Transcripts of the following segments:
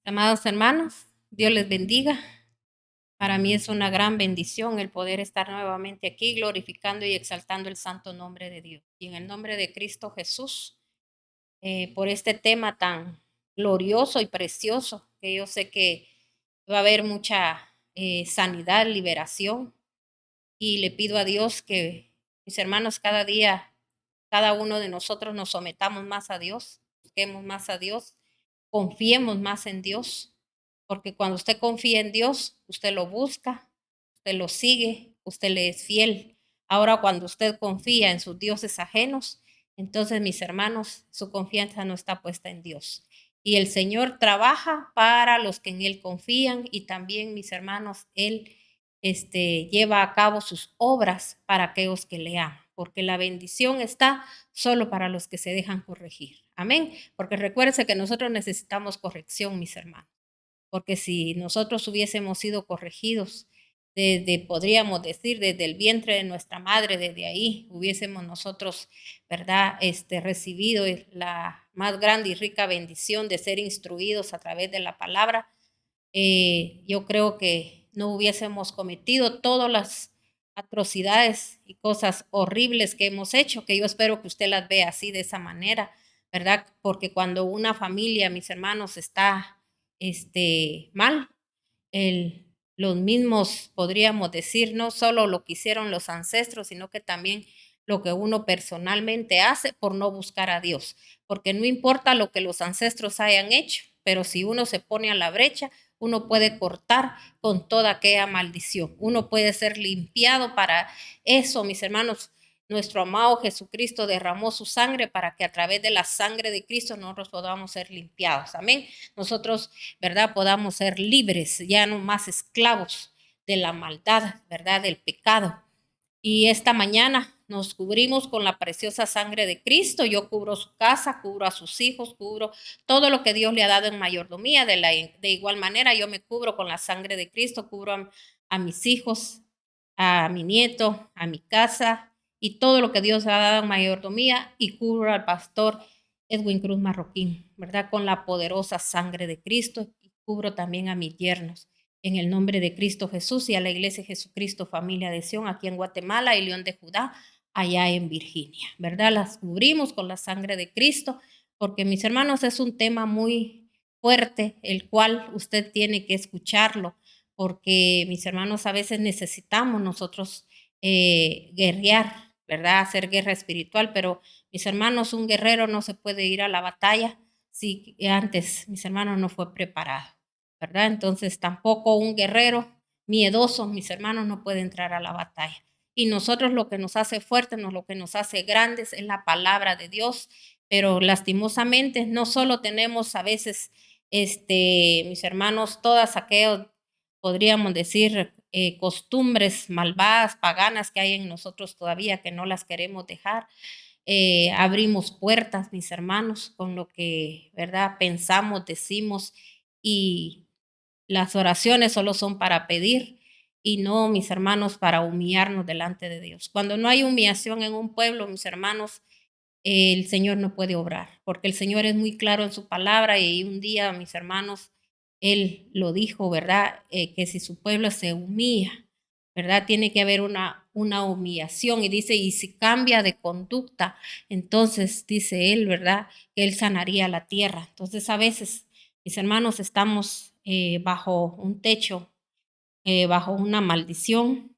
Amados hermanos, Dios les bendiga. Para mí es una gran bendición el poder estar nuevamente aquí glorificando y exaltando el santo nombre de Dios. Y en el nombre de Cristo Jesús, por este tema tan glorioso y precioso, que yo sé que va a haber mucha sanidad, liberación. Y le pido a Dios que mis hermanos cada día, cada uno de nosotros nos sometamos más a Dios, busquemos más a Dios, confiemos más en Dios, porque cuando usted confía en Dios, usted lo busca, usted lo sigue, usted le es fiel. Ahora, cuando usted confía en sus dioses ajenos, entonces, mis hermanos, su confianza no está puesta en Dios. Y el Señor trabaja para los que en Él confían y también, mis hermanos, Él lleva a cabo sus obras para aquellos que le aman, porque la bendición está solo para los que se dejan corregir. Amén. Porque recuérdense que nosotros necesitamos corrección, mis hermanos, porque si nosotros hubiésemos sido corregidos desde, podríamos decir, desde el vientre de nuestra madre, desde ahí hubiésemos nosotros, ¿verdad? Recibido la más grande y rica bendición de ser instruidos a través de la palabra. Yo creo que no hubiésemos cometido todas las atrocidades y cosas horribles que hemos hecho, que yo espero que usted las vea así, de esa manera, ¿verdad? Porque cuando una familia, mis hermanos, está mal, los mismos, podríamos decir, no solo lo que hicieron los ancestros, sino que también lo que uno personalmente hace por no buscar a Dios, porque no importa lo que los ancestros hayan hecho, pero si uno se pone a la brecha, uno puede cortar con toda aquella maldición, uno puede ser limpiado para eso, mis hermanos. Nuestro amado Jesucristo derramó su sangre para que a través de la sangre de Cristo nosotros podamos ser limpiados. Amén. Nosotros, ¿verdad? Podamos ser libres, ya no más esclavos de la maldad, ¿verdad? Del pecado. Y esta mañana nos cubrimos con la preciosa sangre de Cristo. Yo cubro su casa, cubro a sus hijos, cubro todo lo que Dios le ha dado en mayordomía. De igual manera, yo me cubro con la sangre de Cristo, cubro a mis hijos, a mi nieto, a mi casa y todo lo que Dios ha dado en mayordomía, y cubro al pastor Edwin Cruz Marroquín, ¿verdad? Con la poderosa sangre de Cristo, y cubro también a mis yernos en el nombre de Cristo Jesús, y a la Iglesia Jesucristo Familia de Sion aquí en Guatemala y León de Judá allá en Virginia, ¿verdad? Las cubrimos con la sangre de Cristo, porque mis hermanos es un tema muy fuerte, el cual usted tiene que escucharlo, porque mis hermanos a veces necesitamos nosotros guerrear, ¿verdad? Hacer guerra espiritual, pero mis hermanos, un guerrero no se puede ir a la batalla si antes, mis hermanos, no fue preparado, ¿verdad? Entonces tampoco un guerrero miedoso, mis hermanos, no puede entrar a la batalla. Y nosotros lo que nos hace fuertes, lo que nos hace grandes es la palabra de Dios, pero lastimosamente no solo tenemos a veces, mis hermanos, todas aquellas, podríamos decir, costumbres malvadas, paganas que hay en nosotros todavía que no las queremos dejar. Abrimos puertas, mis hermanos, con lo que, ¿verdad? Pensamos, decimos, y las oraciones solo son para pedir y no, mis hermanos, para humillarnos delante de Dios. Cuando no hay humillación en un pueblo, mis hermanos, el Señor no puede obrar, porque el Señor es muy claro en su palabra, y un día, mis hermanos, Él lo dijo, ¿verdad? Que si su pueblo se humilla, ¿verdad? Tiene que haber una humillación, y dice, y si cambia de conducta, entonces dice Él, ¿verdad? Que Él sanaría la tierra. Entonces a veces, mis hermanos, estamos bajo un techo, bajo una maldición.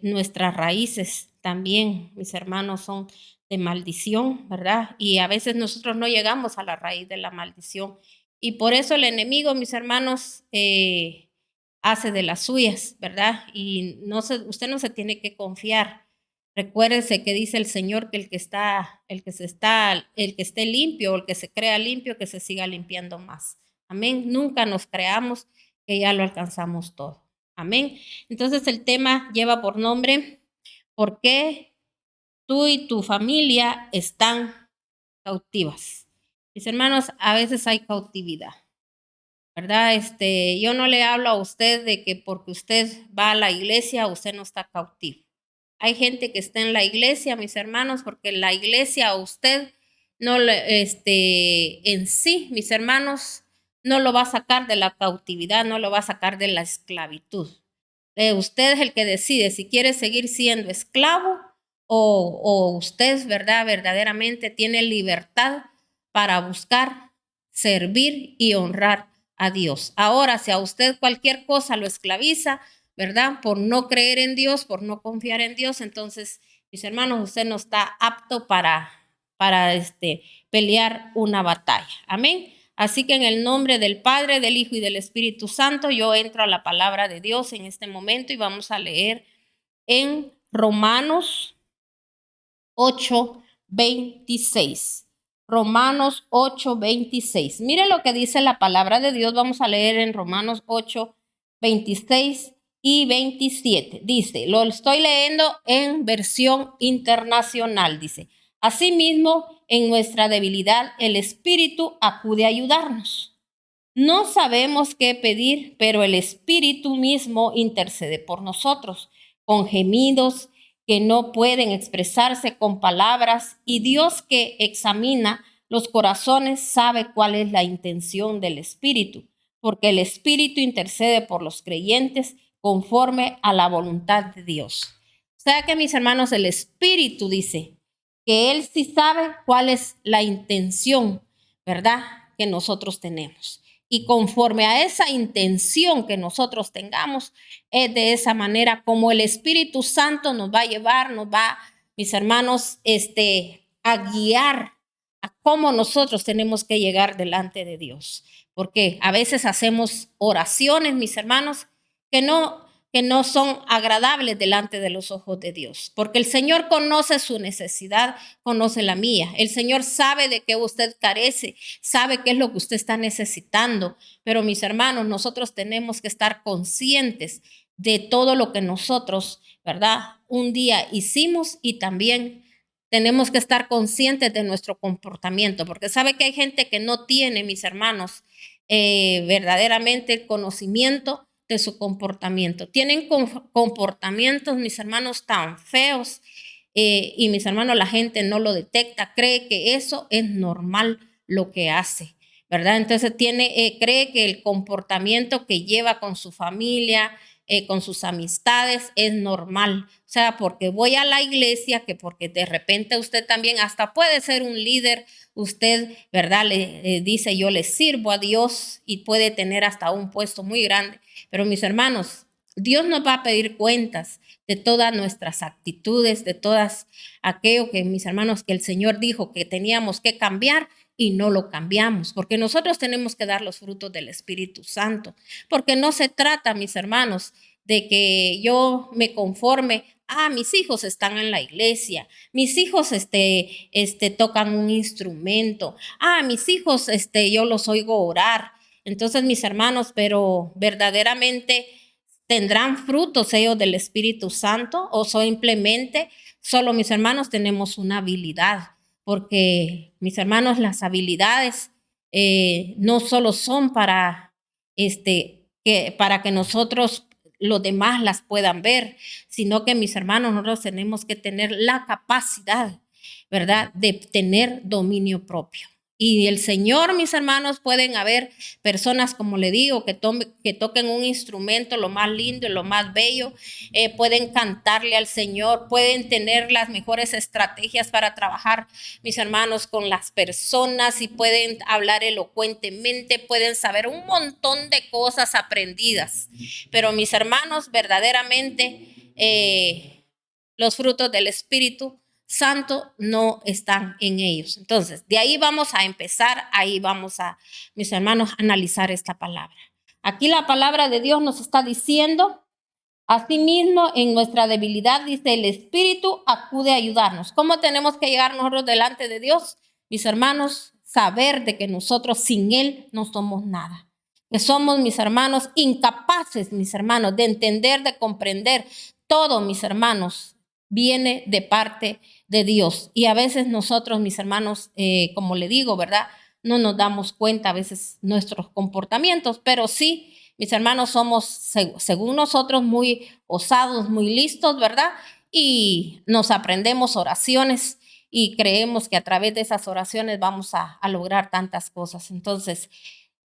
Nuestras raíces también, mis hermanos, son de maldición, ¿verdad? Y a veces nosotros no llegamos a la raíz de la maldición. Y por eso el enemigo, mis hermanos, hace de las suyas, ¿verdad? Y usted no se tiene que confiar. Recuérdese que dice el Señor que el que esté limpio, o el que se crea limpio, que se siga limpiando más. Amén. Nunca nos creamos que ya lo alcanzamos todo. Amén. Entonces el tema lleva por nombre, ¿por qué tú y tu familia están cautivas? Mis hermanos, a veces hay cautividad, ¿verdad? Yo no le hablo a usted de que porque usted va a la iglesia, usted no está cautivo. Hay gente que está en la iglesia, mis hermanos, porque la iglesia a usted no le, en sí, mis hermanos, no lo va a sacar de la cautividad, no lo va a sacar de la esclavitud. Usted es el que decide si quiere seguir siendo esclavo o usted, ¿verdad? Verdaderamente tiene libertad para buscar, servir y honrar a Dios. Ahora, si a usted cualquier cosa lo esclaviza, ¿verdad? Por no creer en Dios, por no confiar en Dios, entonces, mis hermanos, usted no está apto para pelear una batalla. Amén. Así que en el nombre del Padre, del Hijo y del Espíritu Santo, yo entro a la palabra de Dios en este momento y vamos a leer en Romanos 8:26. Romanos 8:26. Mire lo que dice la palabra de Dios. Vamos a leer en Romanos 8:26 y 27. Dice, lo estoy leyendo en versión internacional. Dice, asimismo, en nuestra debilidad, el Espíritu acude a ayudarnos. No sabemos qué pedir, pero el Espíritu mismo intercede por nosotros, con gemidos que no pueden expresarse con palabras, y Dios que examina los corazones sabe cuál es la intención del Espíritu, porque el Espíritu intercede por los creyentes conforme a la voluntad de Dios. O sea que, mis hermanos, el Espíritu dice que Él sí sabe cuál es la intención, ¿verdad?, que nosotros tenemos. Y conforme a esa intención que nosotros tengamos, es de esa manera como el Espíritu Santo nos va a llevar, nos va, mis hermanos, a guiar a cómo nosotros tenemos que llegar delante de Dios. Porque a veces hacemos oraciones, mis hermanos, que no son agradables delante de los ojos de Dios, porque el Señor conoce su necesidad, conoce la mía. El Señor sabe de qué usted carece, sabe qué es lo que usted está necesitando, pero mis hermanos, nosotros tenemos que estar conscientes de todo lo que nosotros, ¿verdad?, un día hicimos, y también tenemos que estar conscientes de nuestro comportamiento, porque sabe que hay gente que no tiene, mis hermanos, verdaderamente el conocimiento de su comportamiento. Tienen comportamientos, mis hermanos, tan feos, y mis hermanos, la gente no lo detecta, cree que eso es normal lo que hace, ¿verdad? Entonces cree que el comportamiento que lleva con su familia, con sus amistades, es normal. O sea, porque voy a la iglesia, que porque de repente usted también hasta puede ser un líder, usted, ¿verdad?, le dice yo le sirvo a Dios y puede tener hasta un puesto muy grande. Pero mis hermanos, Dios nos va a pedir cuentas de todas nuestras actitudes, de todas aquello que, mis hermanos, que el Señor dijo que teníamos que cambiar y no lo cambiamos, porque nosotros tenemos que dar los frutos del Espíritu Santo, porque no se trata, mis hermanos, de que yo me conforme. Mis hijos están en la iglesia, mis hijos tocan un instrumento, mis hijos yo los oigo orar. Entonces, mis hermanos, pero verdaderamente tendrán frutos ellos del Espíritu Santo, o simplemente solo, mis hermanos, tenemos una habilidad, porque, mis hermanos, las habilidades no solo son para que nosotros los demás las puedan ver, sino que, mis hermanos, nosotros tenemos que tener la capacidad, ¿verdad?, de tener dominio propio. Y el Señor, mis hermanos, pueden haber personas, como le digo, que toquen un instrumento lo más lindo y lo más bello, pueden cantarle al Señor, pueden tener las mejores estrategias para trabajar, mis hermanos, con las personas, y pueden hablar elocuentemente, pueden saber un montón de cosas aprendidas. Pero, mis hermanos, verdaderamente los frutos del Espíritu Santo no están en ellos. Entonces, de ahí vamos a empezar, ahí vamos a, mis hermanos, analizar esta palabra. Aquí la palabra de Dios nos está diciendo, asimismo, en nuestra debilidad, dice, el Espíritu acude a ayudarnos. ¿Cómo tenemos que llegar nosotros delante de Dios? Mis hermanos, saber de que nosotros sin Él no somos nada. Que somos, mis hermanos, incapaces, mis hermanos, de entender, de comprender. Todo, mis hermanos, viene de parte de Dios. Y a veces nosotros, mis hermanos, como le digo, ¿verdad?, no nos damos cuenta a veces nuestros comportamientos, pero sí, mis hermanos, somos, según nosotros, muy osados, muy listos, ¿verdad? Y nos aprendemos oraciones y creemos que a través de esas oraciones vamos a lograr tantas cosas. Entonces,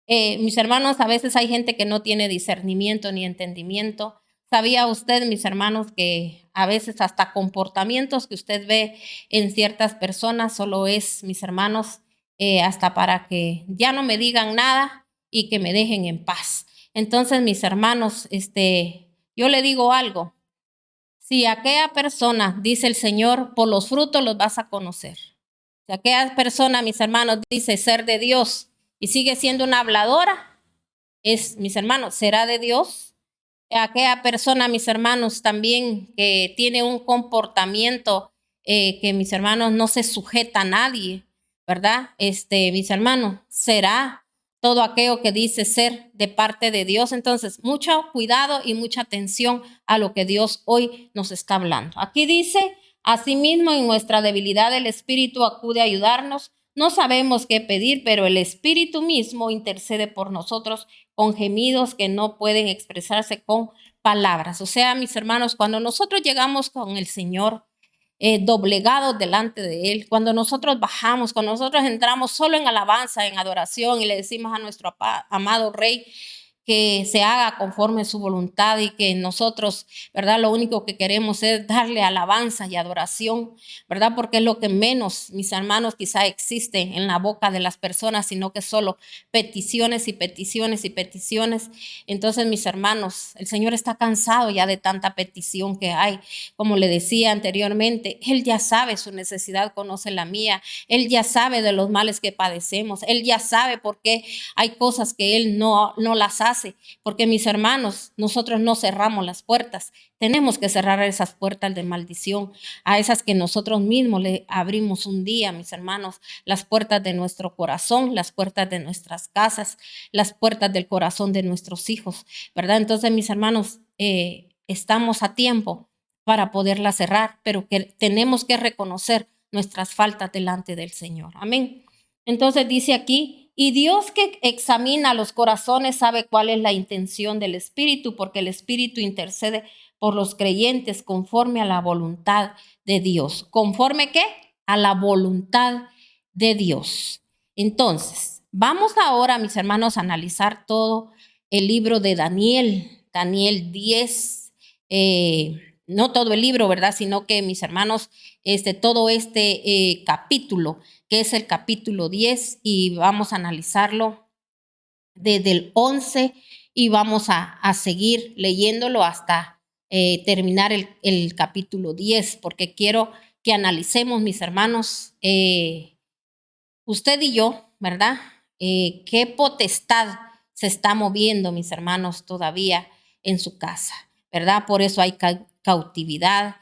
Mis hermanos, a veces hay gente que no tiene discernimiento ni entendimiento. ¿Sabía usted, mis hermanos, que a veces hasta comportamientos que usted ve en ciertas personas solo es, mis hermanos, hasta para que ya no me digan nada y que me dejen en paz? Entonces, mis hermanos, yo le digo algo. Si aquella persona, dice el Señor, por los frutos los vas a conocer. Si aquella persona, mis hermanos, dice ser de Dios y sigue siendo una habladora, mis hermanos, será de Dios. Aquella persona, mis hermanos, también que tiene un comportamiento que, mis hermanos, no se sujeta a nadie, ¿verdad? Mis hermanos, será todo aquello que dice ser de parte de Dios. Entonces, mucho cuidado y mucha atención a lo que Dios hoy nos está hablando. Aquí dice, asimismo, en nuestra debilidad el Espíritu acude a ayudarnos. No sabemos qué pedir, pero el Espíritu mismo intercede por nosotros con gemidos que no pueden expresarse con palabras. O sea, mis hermanos, cuando nosotros llegamos con el Señor, doblegados delante de Él, cuando nosotros bajamos, cuando nosotros entramos solo en alabanza, en adoración y le decimos a nuestro amado Rey que se haga conforme a su voluntad y que nosotros, ¿verdad? Lo único que queremos es darle alabanza y adoración, ¿verdad? Porque es lo que menos, mis hermanos, quizá existe en la boca de las personas, sino que solo peticiones y peticiones y peticiones. Entonces, mis hermanos, el Señor está cansado ya de tanta petición que hay. Como le decía anteriormente, Él ya sabe su necesidad, conoce la mía. Él ya sabe de los males que padecemos. Él ya sabe por qué hay cosas que Él no las hace. Porque, mis hermanos, nosotros no cerramos las puertas. Tenemos que cerrar esas puertas de maldición, a esas que nosotros mismos le abrimos un día, mis hermanos, las puertas de nuestro corazón, las puertas de nuestras casas, las puertas del corazón de nuestros hijos, ¿verdad? Entonces, mis hermanos, estamos a tiempo para poderla cerrar, pero que tenemos que reconocer nuestras faltas delante del Señor. Amén. Entonces dice aquí, y Dios que examina los corazones sabe cuál es la intención del Espíritu, porque el Espíritu intercede por los creyentes conforme a la voluntad de Dios. ¿Conforme qué? A la voluntad de Dios. Entonces, vamos ahora, mis hermanos, a analizar todo el libro de Daniel, Daniel 10, no todo el libro, ¿verdad? Sino que, mis hermanos, todo capítulo, que es el capítulo 10, y vamos a analizarlo desde el 11 y vamos a seguir leyéndolo hasta terminar el capítulo 10, porque quiero que analicemos, mis hermanos, usted y yo, ¿verdad? ¿Qué potestad se está moviendo, mis hermanos, todavía en su casa? ¿Verdad? Por eso hay cautividad.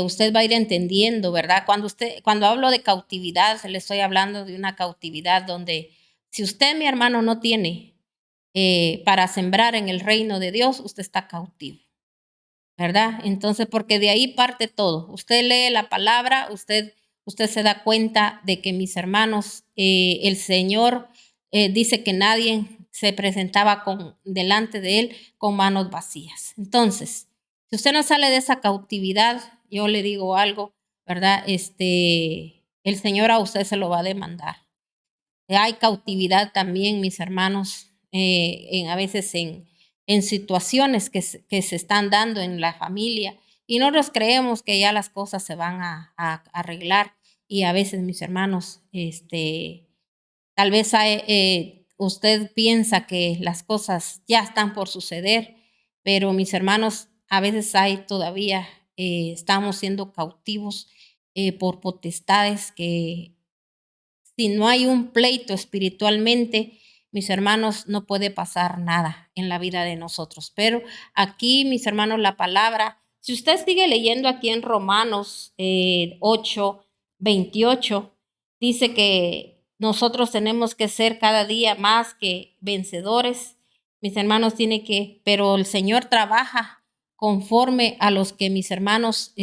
Usted va a ir entendiendo, ¿verdad? Cuando hablo de cautividad, le estoy hablando de una cautividad donde si usted, mi hermano, no tiene para sembrar en el reino de Dios, usted está cautivo, ¿verdad? Entonces, porque de ahí parte todo. Usted lee la palabra, usted se da cuenta de que, mis hermanos, el Señor dice que nadie se presentaba delante de Él con manos vacías. Entonces, si usted no sale de esa cautividad, yo le digo algo, ¿verdad? El Señor a usted se lo va a demandar. Hay cautividad también, mis hermanos, a veces en situaciones que se están dando en la familia y no nos creemos que ya las cosas se van a arreglar y a veces, mis hermanos, tal vez usted piensa que las cosas ya están por suceder, pero, mis hermanos, a veces hay todavía, estamos siendo cautivos por potestades que si no hay un pleito espiritualmente, mis hermanos, no puede pasar nada en la vida de nosotros. Pero aquí, mis hermanos, la palabra, si usted sigue leyendo aquí en Romanos 8, 28, dice que nosotros tenemos que ser cada día más que vencedores. Mis hermanos, pero el Señor trabaja conforme a los que, mis hermanos,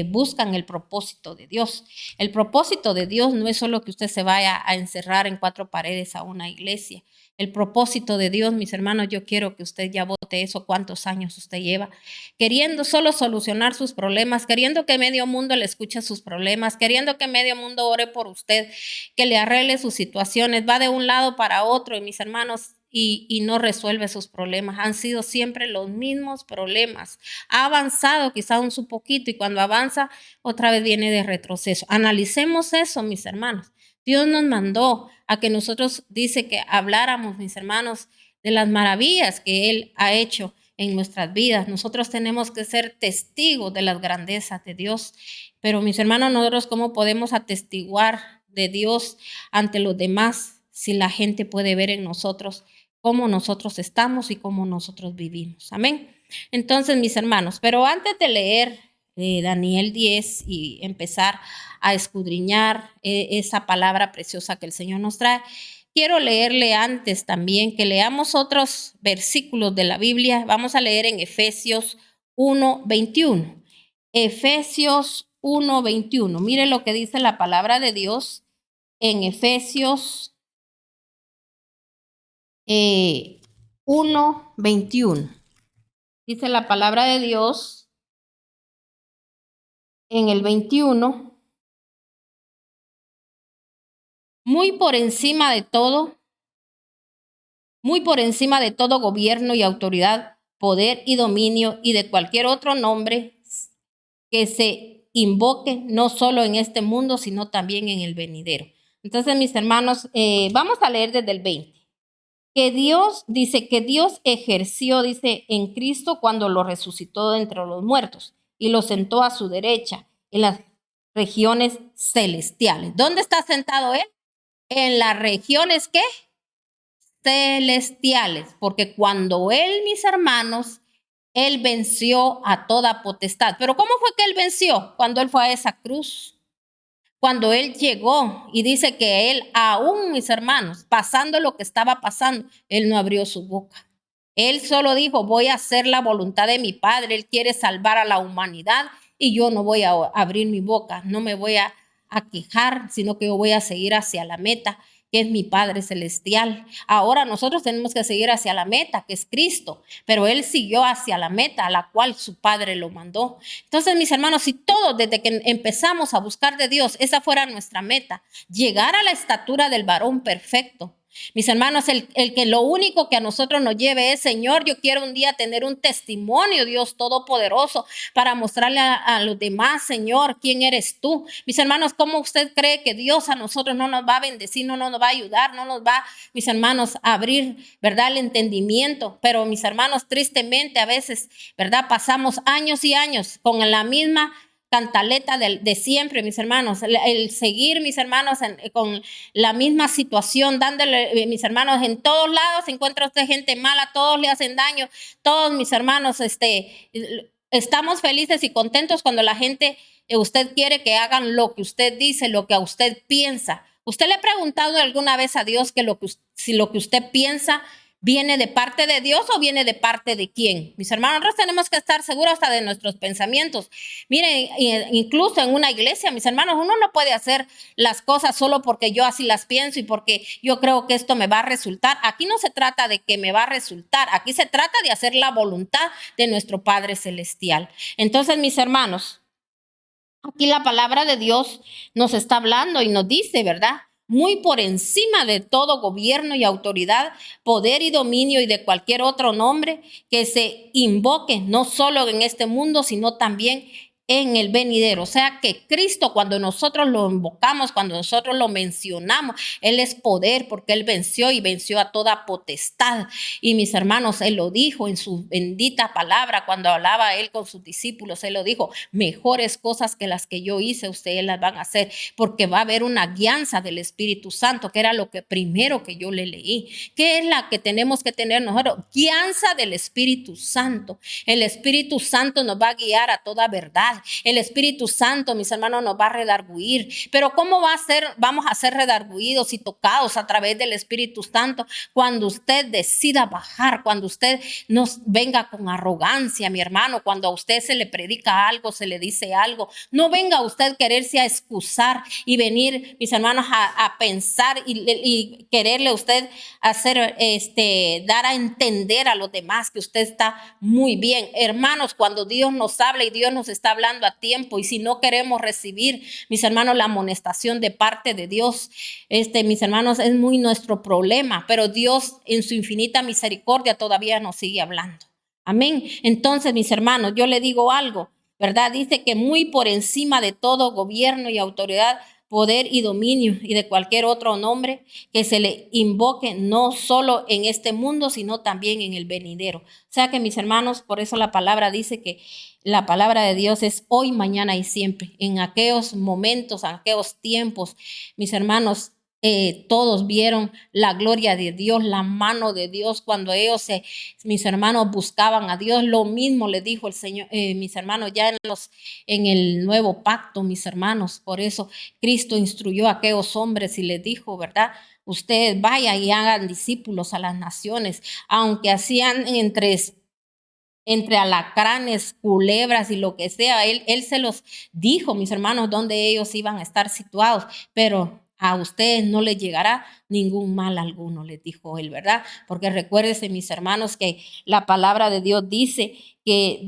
buscan el propósito de Dios. El propósito de Dios no es solo que usted se vaya a encerrar en cuatro paredes a una iglesia. El propósito de Dios, mis hermanos, yo quiero que usted ya vote eso, cuántos años usted lleva, queriendo solo solucionar sus problemas, queriendo que medio mundo le escuche sus problemas, queriendo que medio mundo ore por usted, que le arregle sus situaciones, va de un lado para otro, y mis hermanos, y no resuelve sus problemas. Han sido siempre los mismos problemas. Ha avanzado quizás un poquito, y cuando avanza, otra vez viene de retroceso. Analicemos eso, mis hermanos. Dios nos mandó a que nosotros, dice que habláramos, mis hermanos, de las maravillas que Él ha hecho en nuestras vidas. Nosotros tenemos que ser testigos de las grandezas de Dios. Pero, mis hermanos, nosotros, ¿cómo podemos atestiguar de Dios ante los demás si la gente puede ver en nosotros cómo nosotros estamos y cómo nosotros vivimos? Amén. Entonces, mis hermanos, pero antes de leer Daniel 10 y empezar a escudriñar esa palabra preciosa que el Señor nos trae, quiero leerle antes también que leamos otros versículos de la Biblia. Vamos a leer en Efesios 1:21. Efesios 1:21. Mire lo que dice la palabra de Dios en Efesios 1:21. Dice la palabra de Dios en el 21. Muy por encima de todo gobierno y autoridad, poder y dominio y de cualquier otro nombre que se invoque, no solo en este mundo, sino también en el venidero. Entonces, mis hermanos, vamos a leer desde el 20. Que Dios, dice, que Dios ejerció, dice, en Cristo cuando lo resucitó de entre los muertos y lo sentó a su derecha en las regiones celestiales. ¿Dónde está sentado Él? En las regiones, ¿qué? Celestiales, porque cuando Él, mis hermanos, Él venció a toda potestad. Pero ¿cómo fue que Él venció? Cuando Él fue a esa cruz. Cuando Él llegó y dice que Él, aún mis hermanos, pasando lo que estaba pasando, Él no abrió su boca. Él solo dijo, voy a hacer la voluntad de mi Padre. Él quiere salvar a la humanidad y yo no voy a abrir mi boca, no me voy a quejar, sino que yo voy a seguir hacia la meta, que es mi Padre Celestial. Ahora nosotros tenemos que seguir hacia la meta, que es Cristo, pero Él siguió hacia la meta a la cual su Padre lo mandó. Entonces, mis hermanos, si todos desde que empezamos a buscar de Dios, esa fuera nuestra meta, llegar a la estatura del varón perfecto. Mis hermanos, el que lo único que a nosotros nos lleve es, Señor, yo quiero un día tener un testimonio, Dios Todopoderoso, para mostrarle a los demás, Señor, quién eres tú. Mis hermanos, ¿cómo usted cree que Dios a nosotros no nos va a bendecir, no nos va a ayudar, no nos va, mis hermanos, a abrir, ¿verdad?, el entendimiento? Pero, mis hermanos, tristemente a veces, ¿verdad?, pasamos años y años con la misma cantaleta de siempre, mis hermanos, el seguir, mis hermanos, con la misma situación, dándole, mis hermanos, en todos lados se encuentra usted gente mala, todos le hacen daño, todos, mis hermanos, estamos felices y contentos cuando la gente, usted quiere que hagan lo que usted dice, lo que a usted piensa. ¿Usted le ha preguntado alguna vez a Dios si lo que usted piensa viene de parte de Dios o viene de parte de quién? Mis hermanos, nosotros tenemos que estar seguros hasta de nuestros pensamientos. Miren, incluso en una iglesia, mis hermanos, uno no puede hacer las cosas solo porque yo así las pienso y porque yo creo que esto me va a resultar. Aquí no se trata de que me va a resultar, aquí se trata de hacer la voluntad de nuestro Padre Celestial. Entonces, mis hermanos, aquí la palabra de Dios nos está hablando y nos dice, ¿verdad? Muy por encima de todo gobierno y autoridad, poder y dominio y de cualquier otro nombre que se invoque, no solo en este mundo, sino también en el venidero. O sea que Cristo, cuando nosotros lo invocamos, cuando nosotros lo mencionamos, Él es poder porque Él venció y venció a toda potestad. Y mis hermanos, Él lo dijo en su bendita palabra cuando hablaba Él con sus discípulos. Él lo dijo, mejores cosas que las que yo hice, ustedes las van a hacer, porque va a haber una guianza del Espíritu Santo, que era lo que primero que yo le leí. ¿Qué es la que tenemos que tener nosotros? Guianza del Espíritu Santo. El Espíritu Santo nos va a guiar a toda verdad. verdad. El Espíritu Santo, mis hermanos, nos va a redarguir. Pero ¿cómo vamos a ser redarguidos y tocados a través del Espíritu Santo? Cuando usted decida bajar, cuando usted nos venga con arrogancia, mi hermano, cuando a usted se le predica algo, se le dice algo, no venga usted quererse a excusar y venir, mis hermanos, a pensar y quererle usted hacer, dar a entender a los demás que usted está muy bien. Hermanos, cuando Dios nos habla y Dios nos está hablando a tiempo, y si no queremos recibir, mis hermanos, la amonestación de parte de Dios, mis hermanos, es muy nuestro problema, pero Dios en su infinita misericordia todavía nos sigue hablando. Amén. Entonces, mis hermanos, yo le digo algo, ¿verdad? Dice que muy por encima de todo gobierno y autoridad, poder y dominio y de cualquier otro nombre que se le invoque, no solo en este mundo, sino también en el venidero. O sea que, mis hermanos, por eso la palabra dice que la palabra de Dios es hoy, mañana y siempre. En aquellos momentos, en aquellos tiempos, mis hermanos, todos vieron la gloria de Dios, la mano de Dios cuando ellos, mis hermanos, buscaban a Dios. Lo mismo le dijo el Señor, mis hermanos, ya en el nuevo pacto, mis hermanos. Por eso Cristo instruyó a aquellos hombres y les dijo, ¿verdad? Ustedes vayan y hagan discípulos a las naciones, aunque hacían entre alacranes, culebras y lo que sea. Él se los dijo, mis hermanos, dónde ellos iban a estar situados, pero a ustedes no les llegará ningún mal alguno, les dijo él, ¿verdad? Porque recuérdense, mis hermanos, que la palabra de Dios dice que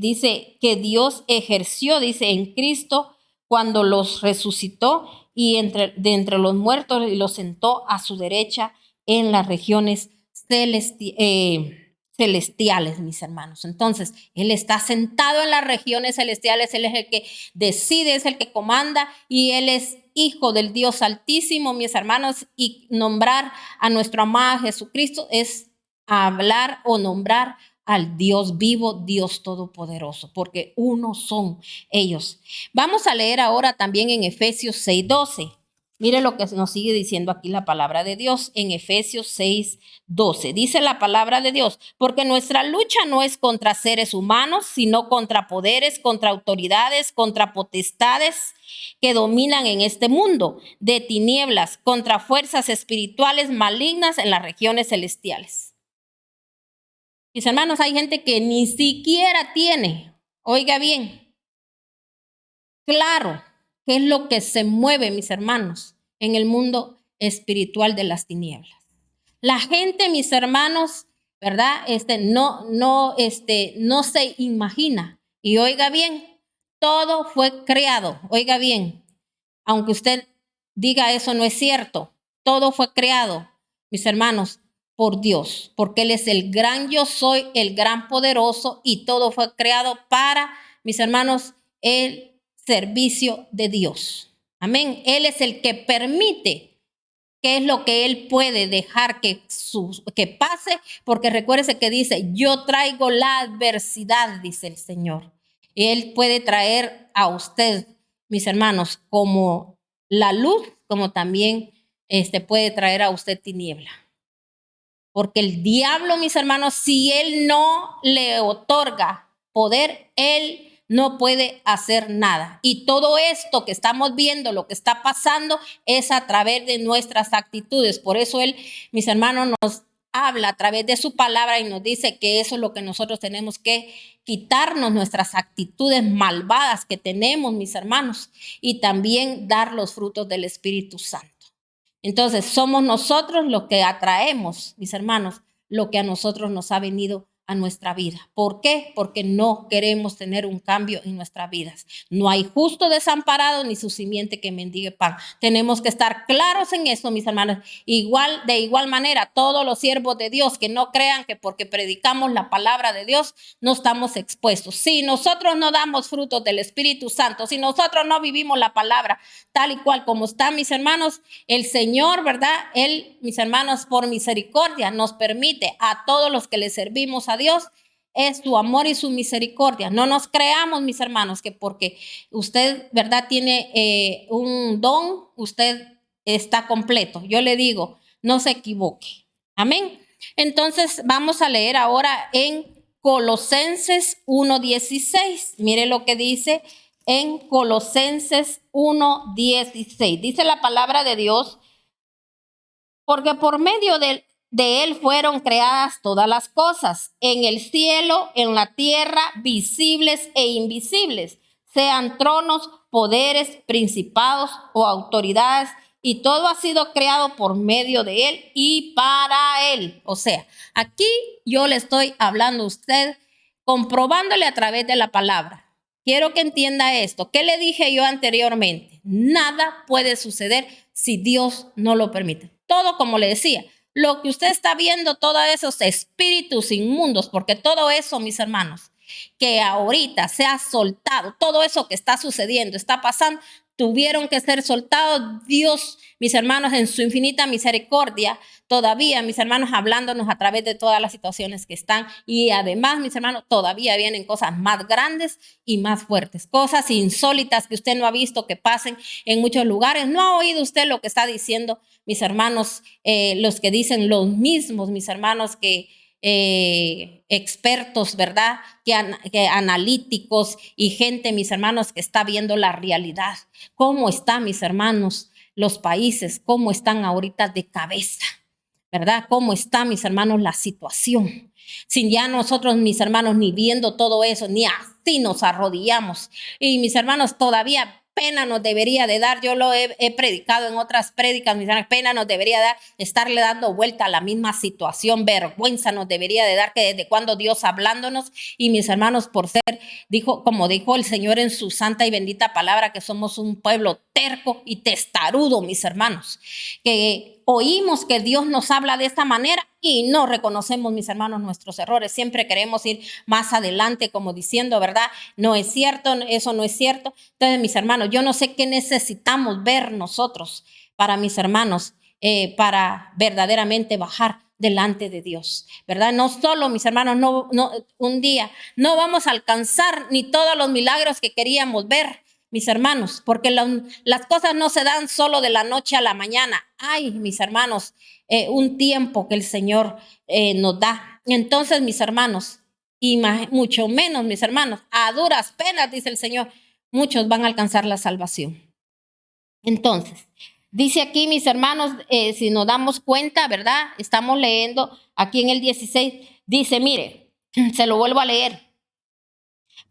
Dios ejerció, dice, en Cristo cuando los resucitó y de entre los muertos y los sentó a su derecha en las regiones celestiales, mis hermanos. Entonces, Él está sentado en las regiones celestiales, Él es el que decide, es el que comanda, y Él es Hijo del Dios Altísimo, mis hermanos, y nombrar a nuestro amado Jesucristo es hablar o nombrar al Dios vivo, Dios todopoderoso, porque uno son ellos. Vamos a leer ahora también en Efesios 6:12. Mire lo que nos sigue diciendo aquí la palabra de Dios en Efesios 6:12. Dice la palabra de Dios, porque nuestra lucha no es contra seres humanos, sino contra poderes, contra autoridades, contra potestades que dominan en este mundo de tinieblas, contra fuerzas espirituales malignas en las regiones celestiales. Mis hermanos, hay gente que ni siquiera tiene, oiga bien, claro, qué es lo que se mueve, mis hermanos, en el mundo espiritual de las tinieblas. La gente, mis hermanos, ¿verdad? No se imagina. Y oiga bien, todo fue creado. Oiga bien, aunque usted diga eso no es cierto, todo fue creado, mis hermanos, por Dios, porque Él es el gran yo soy, el gran poderoso, y todo fue creado para, mis hermanos, el servicio de Dios. Amén. Él es el que permite qué es lo que Él puede dejar que pase, porque recuérdese que dice, yo traigo la adversidad, dice el Señor. Él puede traer a usted, mis hermanos, como la luz, como también puede traer a usted tiniebla. Porque el diablo, mis hermanos, si Él no le otorga poder, Él no puede hacer nada. Y todo esto que estamos viendo, lo que está pasando, es a través de nuestras actitudes. Por eso Él, mis hermanos, nos habla a través de su palabra y nos dice que eso es lo que nosotros tenemos que quitarnos, nuestras actitudes malvadas que tenemos, mis hermanos, y también dar los frutos del Espíritu Santo. Entonces, somos nosotros los que atraemos, mis hermanos, lo que a nosotros nos ha venido a nuestra vida. ¿Por qué? Porque no queremos tener un cambio en nuestras vidas. No hay justo desamparado ni su simiente que mendigue pan. Tenemos que estar claros en eso, mis hermanos. De igual manera, todos los siervos de Dios que no crean que porque predicamos la palabra de Dios no estamos expuestos. Si nosotros no damos frutos del Espíritu Santo, si nosotros no vivimos la palabra tal y cual como está, mis hermanos, el Señor, ¿verdad? Él, mis hermanos, por misericordia nos permite a todos los que le servimos a Dios, es su amor y su misericordia. No nos creamos, mis hermanos, que porque usted, ¿verdad?, tiene un don, usted está completo. Yo le digo, no se equivoque. Amén. Entonces, vamos a leer ahora en Colosenses 1:16. Mire lo que dice en Colosenses 1:16. Dice la palabra de Dios, porque por medio de él fueron creadas todas las cosas, en el cielo, en la tierra, visibles e invisibles, sean tronos, poderes, principados o autoridades, y todo ha sido creado por medio de él y para él. O sea, aquí yo le estoy hablando a usted, comprobándole a través de la palabra. Quiero que entienda esto. ¿Qué le dije yo anteriormente? Nada puede suceder si Dios no lo permite. Todo, como le decía, lo que usted está viendo, todos esos espíritus inmundos, porque todo eso, mis hermanos, que ahorita se ha soltado, todo eso que está sucediendo, está pasando, tuvieron que ser soltados. Dios, mis hermanos, en su infinita misericordia, todavía, mis hermanos, hablándonos a través de todas las situaciones que están. Y además, mis hermanos, todavía vienen cosas más grandes y más fuertes, cosas insólitas que usted no ha visto que pasen en muchos lugares. ¿No ha oído usted lo que está diciendo, mis hermanos, los que dicen los mismos, mis hermanos, que expertos, ¿verdad? Que analíticos y gente, mis hermanos, que está viendo la realidad? ¿Cómo están, mis hermanos, los países? ¿Cómo están ahorita de cabeza? ¿Verdad? ¿Cómo está, mis hermanos, la situación? Sin ya nosotros, mis hermanos, ni viendo todo eso, ni así nos arrodillamos. Y mis hermanos, todavía pena nos debería de dar. Yo lo he predicado en otras prédicas, mis hermanos, pena nos debería dar estarle dando vuelta a la misma situación. Vergüenza nos debería de dar, que desde cuando Dios hablándonos, y mis hermanos, por ser, como dijo el Señor en su santa y bendita palabra, que somos un pueblo terco y testarudo, mis hermanos, que oímos que Dios nos habla de esta manera y no reconocemos, mis hermanos, nuestros errores. Siempre queremos ir más adelante, como diciendo, ¿verdad? No es cierto, eso no es cierto. Entonces, mis hermanos, yo no sé qué necesitamos ver nosotros para, mis hermanos, para verdaderamente bajar delante de Dios, ¿verdad? No solo, mis hermanos, no, un día no vamos a alcanzar ni todos los milagros que queríamos ver, mis hermanos, porque las cosas no se dan solo de la noche a la mañana. Hay, mis hermanos, un tiempo que el Señor nos da. Entonces, mis hermanos, y mucho menos, mis hermanos, a duras penas, dice el Señor, muchos van a alcanzar la salvación. Entonces, dice aquí, mis hermanos, si nos damos cuenta, ¿verdad? Estamos leyendo aquí en el 16, dice, mire, se lo vuelvo a leer.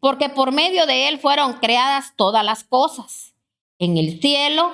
Porque por medio de él fueron creadas todas las cosas, en el cielo,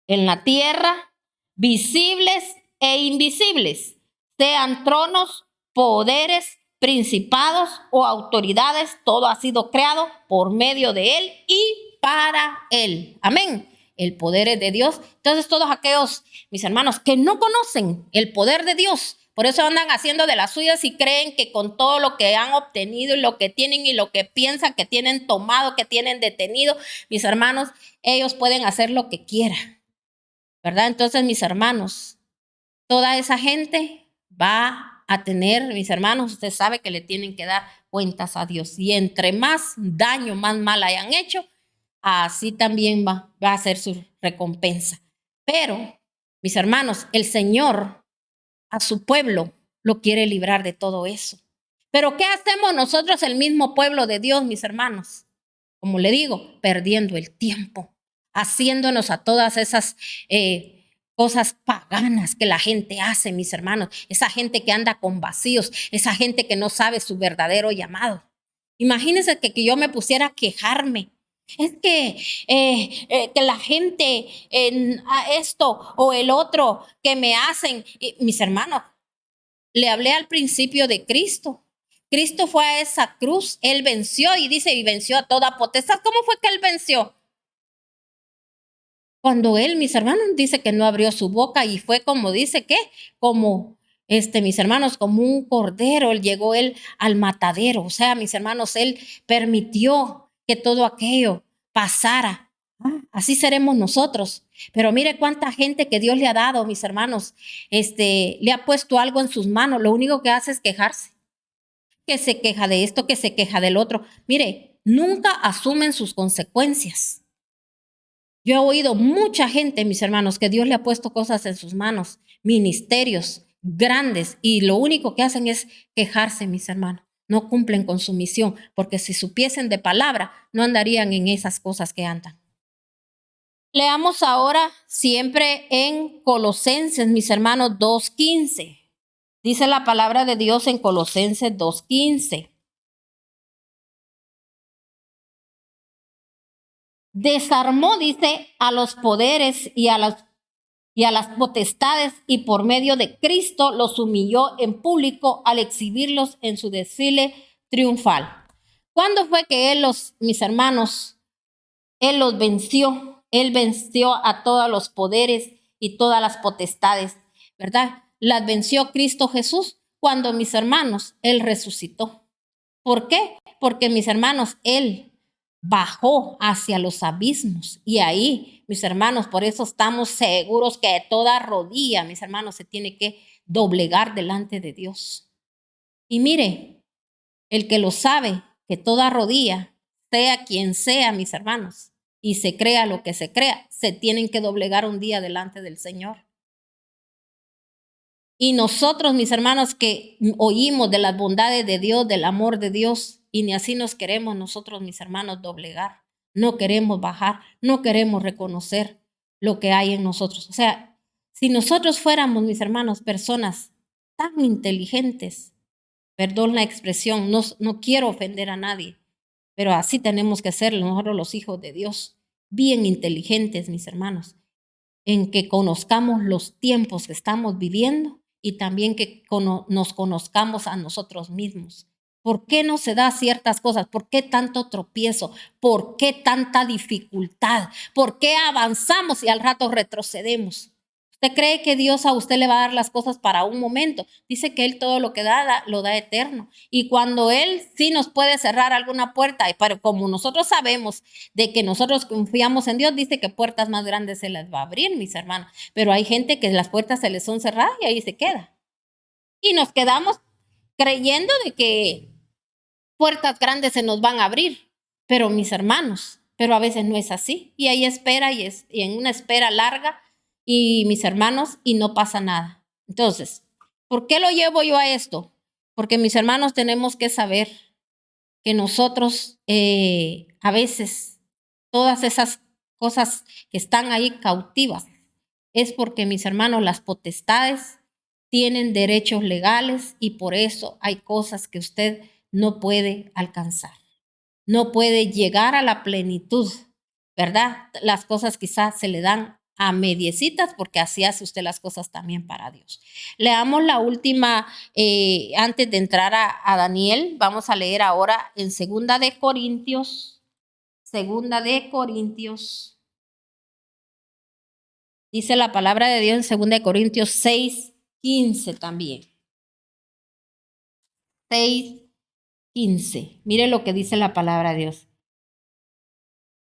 en la tierra, visibles e invisibles, sean tronos, poderes, principados o autoridades, todo ha sido creado por medio de él y para él. Amén. El poder es de Dios. Entonces, todos aquellos, mis hermanos, que no conocen el poder de Dios, por eso andan haciendo de las suyas y creen que con todo lo que han obtenido y lo que tienen y lo que piensan que tienen tomado, que tienen detenido, mis hermanos, ellos pueden hacer lo que quieran, ¿verdad? Entonces, mis hermanos, toda esa gente va a tener, mis hermanos, usted sabe que le tienen que dar cuentas a Dios. Y entre más daño, más mal hayan hecho, así también va a ser su recompensa. Pero, mis hermanos, el Señor a su pueblo lo quiere librar de todo eso. Pero ¿qué hacemos nosotros, el mismo pueblo de Dios, mis hermanos? Como le digo, perdiendo el tiempo, haciéndonos a todas esas cosas paganas que la gente hace, mis hermanos. Esa gente que anda con vacíos, esa gente que no sabe su verdadero llamado. Imagínense que yo me pusiera a quejarme. Es que la gente esto o el otro que me hacen, mis hermanos, le hablé al principio de Cristo. Cristo fue a esa cruz, él venció y dice, y venció a toda potestad. ¿Cómo fue que él venció? Cuando él, mis hermanos, dice que no abrió su boca y fue como dice que, como mis hermanos, como un cordero, él llegó él al matadero. O sea, mis hermanos, él permitió que todo aquello pasara. Así seremos nosotros. Pero mire cuánta gente que Dios le ha dado, mis hermanos, le ha puesto algo en sus manos. Lo único que hace es quejarse. Que se queja de esto, que se queja del otro. Mire, nunca asumen sus consecuencias. Yo he oído mucha gente, mis hermanos, que Dios le ha puesto cosas en sus manos, ministerios grandes, y lo único que hacen es quejarse, mis hermanos. no cumplen con su misión, porque si supiesen de palabra, no andarían en esas cosas que andan. Leamos ahora siempre en Colosenses, mis hermanos, 2:15. Dice la palabra de Dios en Colosenses 2:15. Desarmó, dice, a los poderes y a las potestades, y por medio de Cristo los humilló en público al exhibirlos en su desfile triunfal. ¿Cuándo fue que mis hermanos, Él los venció? Él venció a todos los poderes y todas las potestades, ¿verdad? Las venció Cristo Jesús cuando, mis hermanos, Él resucitó. ¿Por qué? Porque, mis hermanos, Él bajó hacia los abismos. Y ahí, mis hermanos, por eso estamos seguros que toda rodilla, mis hermanos, se tiene que doblegar delante de Dios. Y mire, el que lo sabe, que toda rodilla, sea quien sea, mis hermanos, y se crea lo que se crea, se tienen que doblegar un día delante del Señor. Y nosotros, mis hermanos, que oímos de las bondades de Dios, del amor de Dios, y ni así nos queremos nosotros, mis hermanos, doblegar. No queremos bajar, no queremos reconocer lo que hay en nosotros. O sea, si nosotros fuéramos, mis hermanos, personas tan inteligentes, perdón la expresión, no quiero ofender a nadie, pero así tenemos que ser nosotros los hijos de Dios, bien inteligentes, mis hermanos, en que conozcamos los tiempos que estamos viviendo y también que nos conozcamos a nosotros mismos. ¿Por qué no se da ciertas cosas? ¿Por qué tanto tropiezo? ¿Por qué tanta dificultad? ¿Por qué avanzamos y al rato retrocedemos? ¿Usted cree que Dios a usted le va a dar las cosas para un momento? Dice que Él todo lo que da, lo da eterno. Y cuando Él sí nos puede cerrar alguna puerta, pero como nosotros sabemos de que nosotros confiamos en Dios, dice que puertas más grandes se las va a abrir, mis hermanos. Pero hay gente que las puertas se les son cerradas y ahí se queda. Y nos quedamos creyendo de que puertas grandes se nos van a abrir. Pero mis hermanos, pero a veces no es así. Y ahí espera y en una espera larga, y mis hermanos, y no pasa nada. Entonces, ¿por qué lo llevo yo a esto? Porque, mis hermanos, tenemos que saber que nosotros a veces todas esas cosas que están ahí cautivas es porque, mis hermanos, las potestades tienen derechos legales y por eso hay cosas que usted no puede alcanzar, no puede llegar a la plenitud, ¿verdad? Las cosas quizás se le dan a mediecitas porque así hace usted las cosas también para Dios. Leamos la última, antes de entrar a Daniel, vamos a leer ahora en Segunda de Corintios, dice la palabra de Dios en Segunda de Corintios 6:15 también. 6:15. Mire lo que dice la palabra de Dios.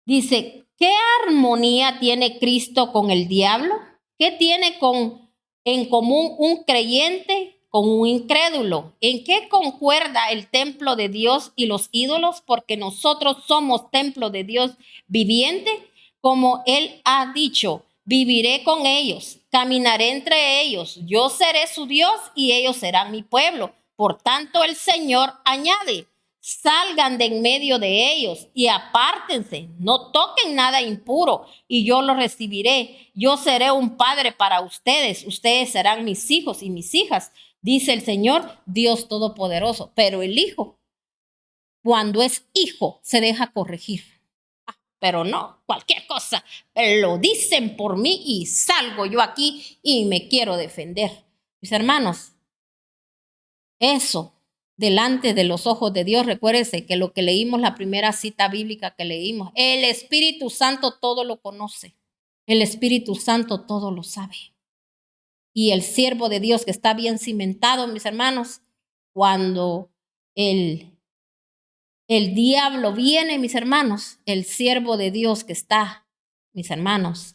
Dice, ¿qué armonía tiene Cristo con el diablo? ¿Qué tiene en común un creyente con un incrédulo? ¿En qué concuerda el templo de Dios y los ídolos? Porque nosotros somos templo de Dios viviente, como Él ha dicho, viviré con ellos, caminaré entre ellos, yo seré su Dios y ellos serán mi pueblo. Por tanto, el Señor añade, salgan de en medio de ellos y apártense, no toquen nada impuro y yo lo recibiré. Yo seré un padre para ustedes, ustedes serán mis hijos y mis hijas, dice el Señor Dios Todopoderoso. Pero el hijo, cuando es hijo, se deja corregir. Pero no, cualquier cosa, lo dicen por mí y salgo yo aquí y me quiero defender. Mis hermanos, eso delante de los ojos de Dios, recuérdese que lo que leímos, la primera cita bíblica que leímos, el Espíritu Santo todo lo conoce, el Espíritu Santo todo lo sabe. Y el siervo de Dios que está bien cimentado, mis hermanos, cuando el diablo viene, mis hermanos, el siervo de Dios que está, mis hermanos,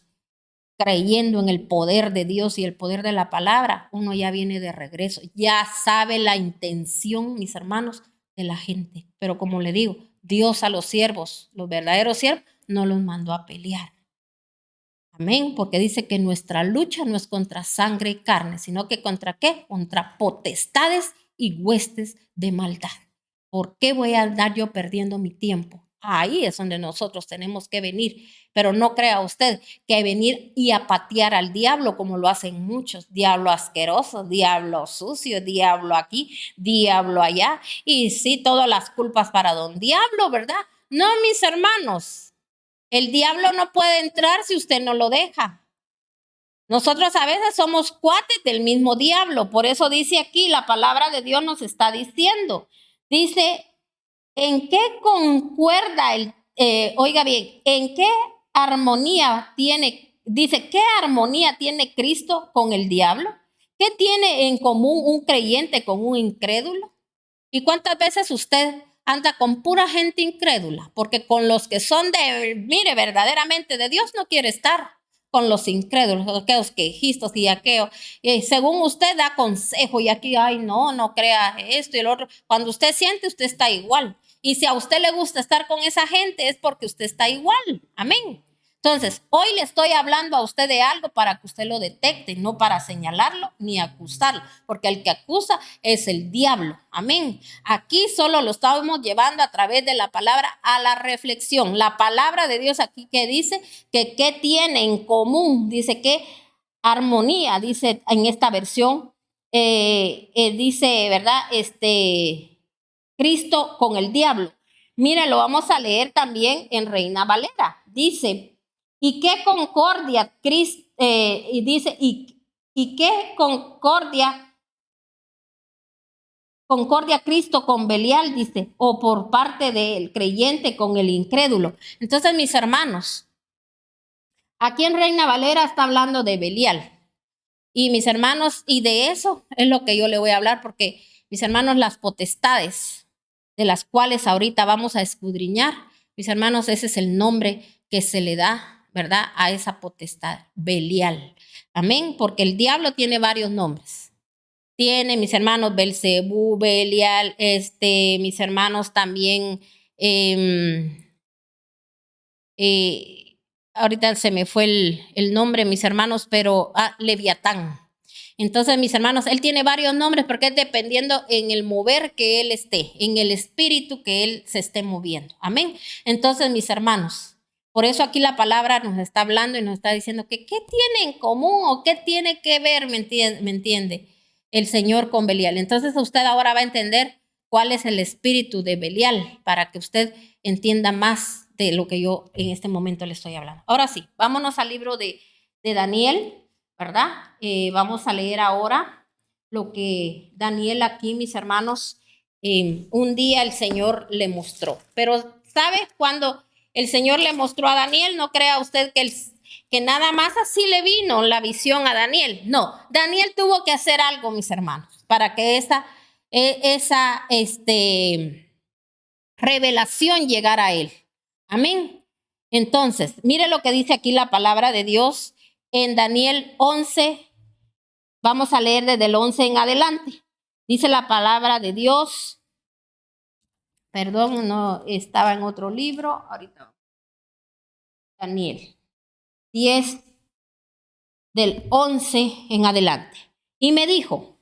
creyendo en el poder de Dios y el poder de la palabra, uno ya viene de regreso, ya sabe la intención, mis hermanos, de la gente. Pero como le digo, Dios a los siervos, los verdaderos siervos, no los mandó a pelear. Amén, porque dice que nuestra lucha no es contra sangre y carne, sino que contra ¿qué? Contra potestades y huestes de maldad. ¿Por qué voy a andar yo perdiendo mi tiempo? Ahí es donde nosotros tenemos que venir. Pero no crea usted que venir y a patear al diablo como lo hacen muchos. Diablo asqueroso, diablo sucio, diablo aquí, diablo allá. Y sí, todas las culpas para don diablo, ¿verdad? No, mis hermanos. El diablo no puede entrar si usted no lo deja. Nosotros a veces somos cuates del mismo diablo. Por eso dice aquí, la palabra de Dios nos está diciendo. Dice, ¿en qué concuerda oiga bien, en qué armonía tiene, dice, qué armonía tiene Cristo con el diablo? ¿Qué tiene en común un creyente con un incrédulo? ¿Y cuántas veces usted anda con pura gente incrédula? Porque con los que son mire, verdaderamente de Dios no quiere estar. Con los incrédulos, aquellos quejistas y aquellos. Y según usted da consejo y aquí, ay, no crea esto y el otro. Cuando usted siente, usted está igual. Y si a usted le gusta estar con esa gente, es porque usted está igual. Amén. Entonces, hoy le estoy hablando a usted de algo para que usted lo detecte, no para señalarlo ni acusarlo, porque el que acusa es el diablo. Amén. Aquí solo lo estamos llevando a través de la palabra a la reflexión. La palabra de Dios aquí que dice que qué tiene en común, dice que armonía, dice en esta versión, dice, ¿verdad? Cristo con el diablo. Mire, lo vamos a leer también en Reina Valera. Dice, ¿y qué concordia, y dice, y qué concordia Cristo con Belial, dice, o por parte del creyente con el incrédulo? Entonces, mis hermanos, aquí en Reina Valera está hablando de Belial. Y mis hermanos, y de eso es lo que yo le voy a hablar, porque mis hermanos, las potestades de las cuales ahorita vamos a escudriñar, mis hermanos, ese es el nombre que se le da, ¿verdad? A esa potestad, Belial. Amén, porque el diablo tiene varios nombres. Tiene, mis hermanos, Belcebú, Belial, mis hermanos también, ahorita se me fue el nombre, mis hermanos, pero Leviatán. Entonces, mis hermanos, él tiene varios nombres porque es dependiendo en el mover que él esté, en el espíritu que él se esté moviendo. Amén. Entonces, mis hermanos, por eso aquí la palabra nos está hablando y nos está diciendo que qué tiene en común o qué tiene que ver, ¿me entiende? El Señor con Belial. Entonces, usted ahora va a entender cuál es el espíritu de Belial para que usted entienda más de lo que yo en este momento le estoy hablando. Ahora sí, vámonos al libro de Daniel, ¿verdad? Vamos a leer ahora lo que Daniel aquí, mis hermanos, un día el Señor le mostró. Pero ¿sabe cuando el Señor le mostró a Daniel? No crea usted que nada más así le vino la visión a Daniel. No, Daniel tuvo que hacer algo, mis hermanos, para que esa revelación llegara a él. Amén. Entonces, mire lo que dice aquí la palabra de Dios en Daniel 11. Vamos a leer desde el 11 en adelante. Dice la palabra de Dios. Perdón, no estaba en otro libro. Ahorita. Daniel 10 del 11 en adelante. Y me dijo,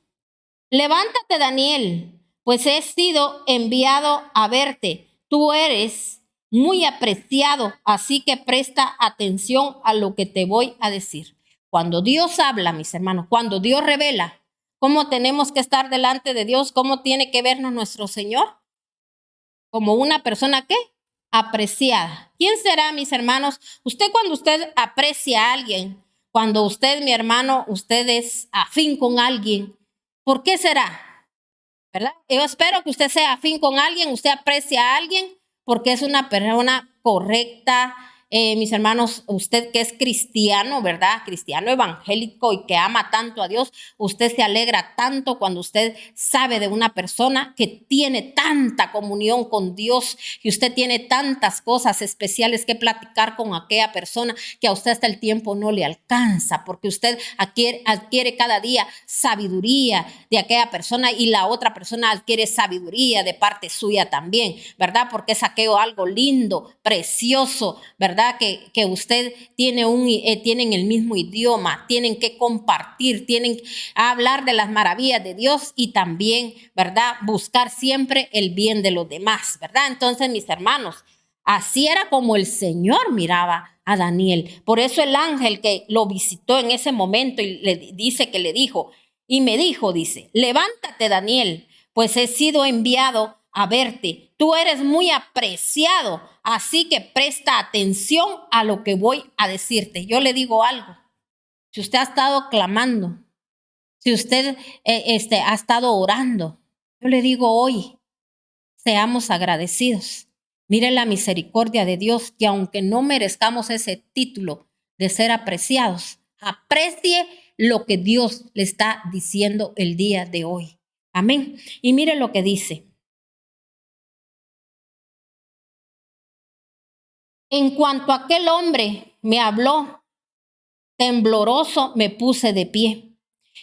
levántate, Daniel, pues he sido enviado a verte. Tú eres muy apreciado, así que presta atención a lo que te voy a decir. Cuando Dios habla, mis hermanos, cuando Dios revela cómo tenemos que estar delante de Dios, cómo tiene que vernos nuestro Señor, como una persona ¿qué? Apreciada. ¿Quién será, mis hermanos? Cuando usted aprecia a alguien, cuando usted, mi hermano, usted es afín con alguien, ¿por qué será? ¿Verdad? Yo espero que usted sea afín con alguien, usted aprecia a alguien porque es una persona correcta. Mis hermanos, usted que es cristiano, ¿verdad? Cristiano evangélico y que ama tanto a Dios, usted se alegra tanto cuando usted sabe de una persona que tiene tanta comunión con Dios y usted tiene tantas cosas especiales que platicar con aquella persona que a usted hasta el tiempo no le alcanza, porque usted adquiere cada día sabiduría de aquella persona y la otra persona adquiere sabiduría de parte suya también, ¿verdad? Porque es aquello algo lindo, precioso, ¿verdad? ¿verdad? Que usted tienen el mismo idioma, tienen que compartir, tienen que hablar de las maravillas de Dios y también, ¿verdad? Buscar siempre el bien de los demás, ¿verdad? Entonces, mis hermanos, así era como el Señor miraba a Daniel. Por eso el ángel que lo visitó en ese momento y le dice que le dijo, y me dijo, dice, levántate, Daniel, pues he sido enviado a verte. Tú eres muy apreciado, así que presta atención a lo que voy a decirte. Yo le digo algo. Si usted ha estado clamando, si usted ha estado orando, yo le digo hoy, seamos agradecidos. Mire la misericordia de Dios, que aunque no merezcamos ese título de ser apreciados, aprecie lo que Dios le está diciendo el día de hoy. Amén. Y mire lo que dice. En cuanto aquel hombre me habló, tembloroso me puse de pie.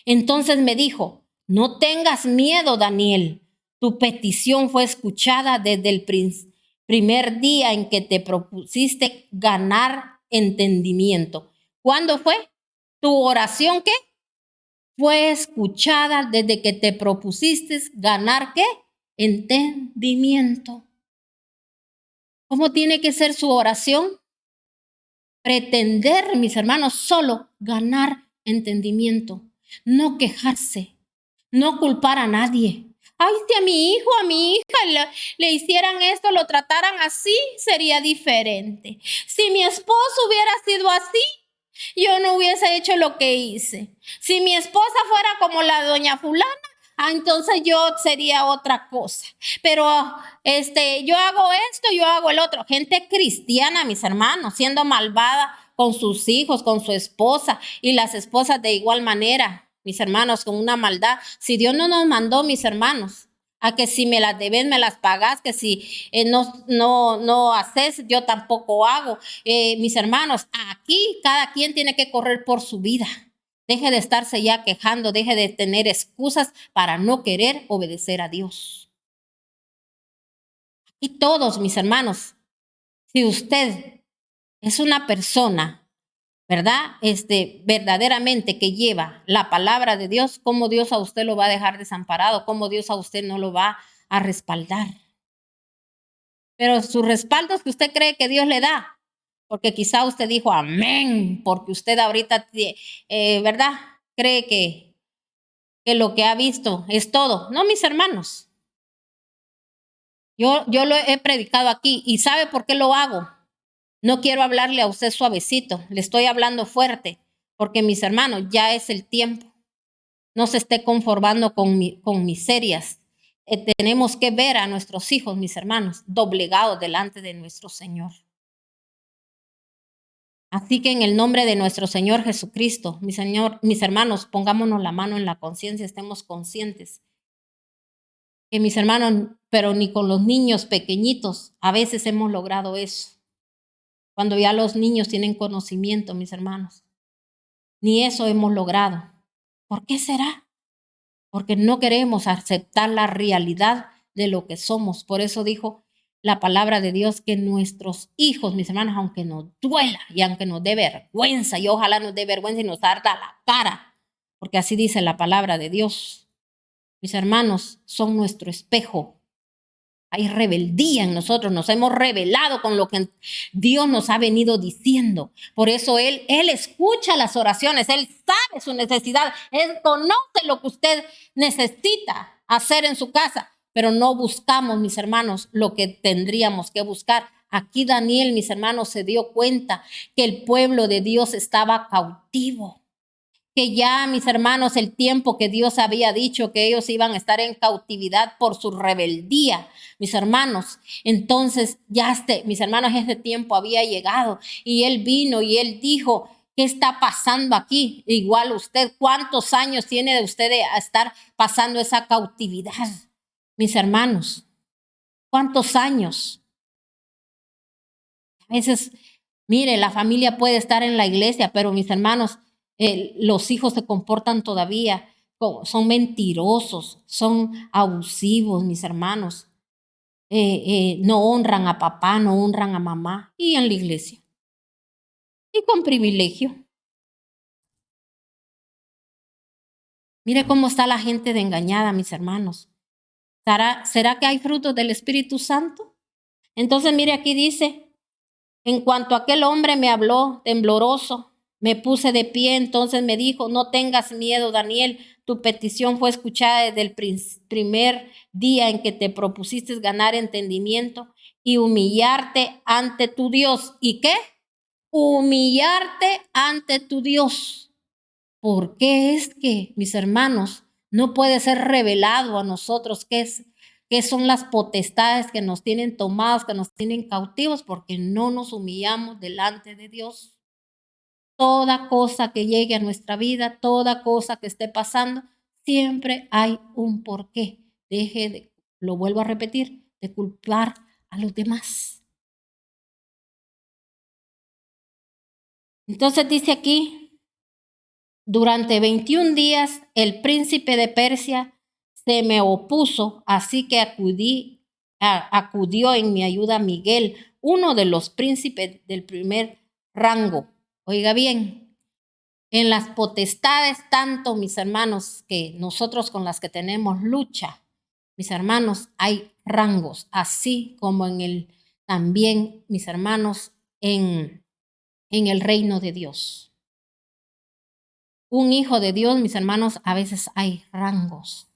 Entonces me dijo, no tengas miedo, Daniel. Tu petición fue escuchada desde el primer día en que te propusiste ganar entendimiento. ¿Cuándo fue? ¿Tu oración qué? Fue escuchada desde que te propusiste ganar ¿qué? Entendimiento. ¿Cómo tiene que ser su oración? Pretender, mis hermanos, solo ganar entendimiento, no quejarse, no culpar a nadie. Ay, si a mi hijo, a mi hija le hicieran esto, lo trataran así, sería diferente. Si mi esposo hubiera sido así, yo no hubiese hecho lo que hice. Si mi esposa fuera como la doña fulana, entonces yo sería otra cosa. Pero yo hago esto, yo hago el otro. Gente cristiana, mis hermanos, siendo malvada con sus hijos, con su esposa y las esposas de igual manera, mis hermanos, con una maldad. Si Dios no nos mandó, mis hermanos, a que si me las debes, me las pagas, que si no haces, yo tampoco hago. Mis hermanos, aquí cada quien tiene que correr por su vida. Deje de estarse ya quejando, deje de tener excusas para no querer obedecer a Dios. Y todos, mis hermanos, si usted es una persona, ¿verdad? Verdaderamente que lleva la palabra de Dios, ¿cómo Dios a usted lo va a dejar desamparado? ¿Cómo Dios a usted no lo va a respaldar? Pero sus respaldos que usted cree que Dios le da, porque quizá usted dijo amén, porque usted ahorita, ¿verdad? Cree que lo que ha visto es todo. No, mis hermanos. Yo lo he predicado aquí y ¿sabe por qué lo hago? No quiero hablarle a usted suavecito, le estoy hablando fuerte, porque mis hermanos, ya es el tiempo. No se esté conformando con miserias. Tenemos que ver a nuestros hijos, mis hermanos, doblegados delante de nuestro Señor. Así que en el nombre de nuestro Señor Jesucristo, mis hermanos, pongámonos la mano en la conciencia, estemos conscientes. Que mis hermanos, pero ni con los niños pequeñitos, a veces hemos logrado eso. Cuando ya los niños tienen conocimiento, mis hermanos, ni eso hemos logrado. ¿Por qué será? Porque no queremos aceptar la realidad de lo que somos. Por eso dijo la palabra de Dios que nuestros hijos, mis hermanos, aunque nos duela y aunque nos dé vergüenza, y ojalá nos dé vergüenza y nos arda la cara, porque así dice la palabra de Dios. Mis hermanos, son nuestro espejo. Hay rebeldía en nosotros, nos hemos rebelado con lo que Dios nos ha venido diciendo. Por eso Él escucha las oraciones, Él sabe su necesidad, Él conoce lo que usted necesita hacer en su casa, pero no buscamos, mis hermanos, lo que tendríamos que buscar. Aquí Daniel, mis hermanos, se dio cuenta que el pueblo de Dios estaba cautivo. Que ya, mis hermanos, el tiempo que Dios había dicho que ellos iban a estar en cautividad por su rebeldía, mis hermanos, entonces ya mis hermanos, ese tiempo había llegado y Él vino y Él dijo, ¿qué está pasando aquí? Igual usted, ¿cuántos años tiene de usted de estar pasando esa cautividad? Mis hermanos, ¿cuántos años? A veces, mire, la familia puede estar en la iglesia, pero mis hermanos, los hijos se comportan todavía, son mentirosos, son abusivos, mis hermanos. No honran a papá, no honran a mamá y en la iglesia. y con privilegio. Mire cómo está la gente de engañada, mis hermanos. ¿Será que hay frutos del Espíritu Santo? Entonces, mire, aquí dice, en cuanto aquel hombre me habló tembloroso, me puse de pie, entonces me dijo, no tengas miedo, Daniel, tu petición fue escuchada desde el primer día en que te propusiste ganar entendimiento y humillarte ante tu Dios. ¿Y qué? Humillarte ante tu Dios. ¿Por qué es que, mis hermanos, no puede ser revelado a nosotros qué son las potestades que nos tienen tomados, que nos tienen cautivos? Porque no nos humillamos delante de Dios. Toda cosa que llegue a nuestra vida, toda cosa que esté pasando, siempre hay un porqué. Lo vuelvo a repetir, de culpar a los demás. Entonces dice aquí, durante 21 días el príncipe de Persia se me opuso, así que acudió en mi ayuda Miguel, uno de los príncipes del primer rango. Oiga bien, en las potestades, tanto mis hermanos, que nosotros con las que tenemos lucha, mis hermanos, hay rangos, así como también, mis hermanos, en el reino de Dios. Un hijo de Dios, mis hermanos, a veces hay rangos.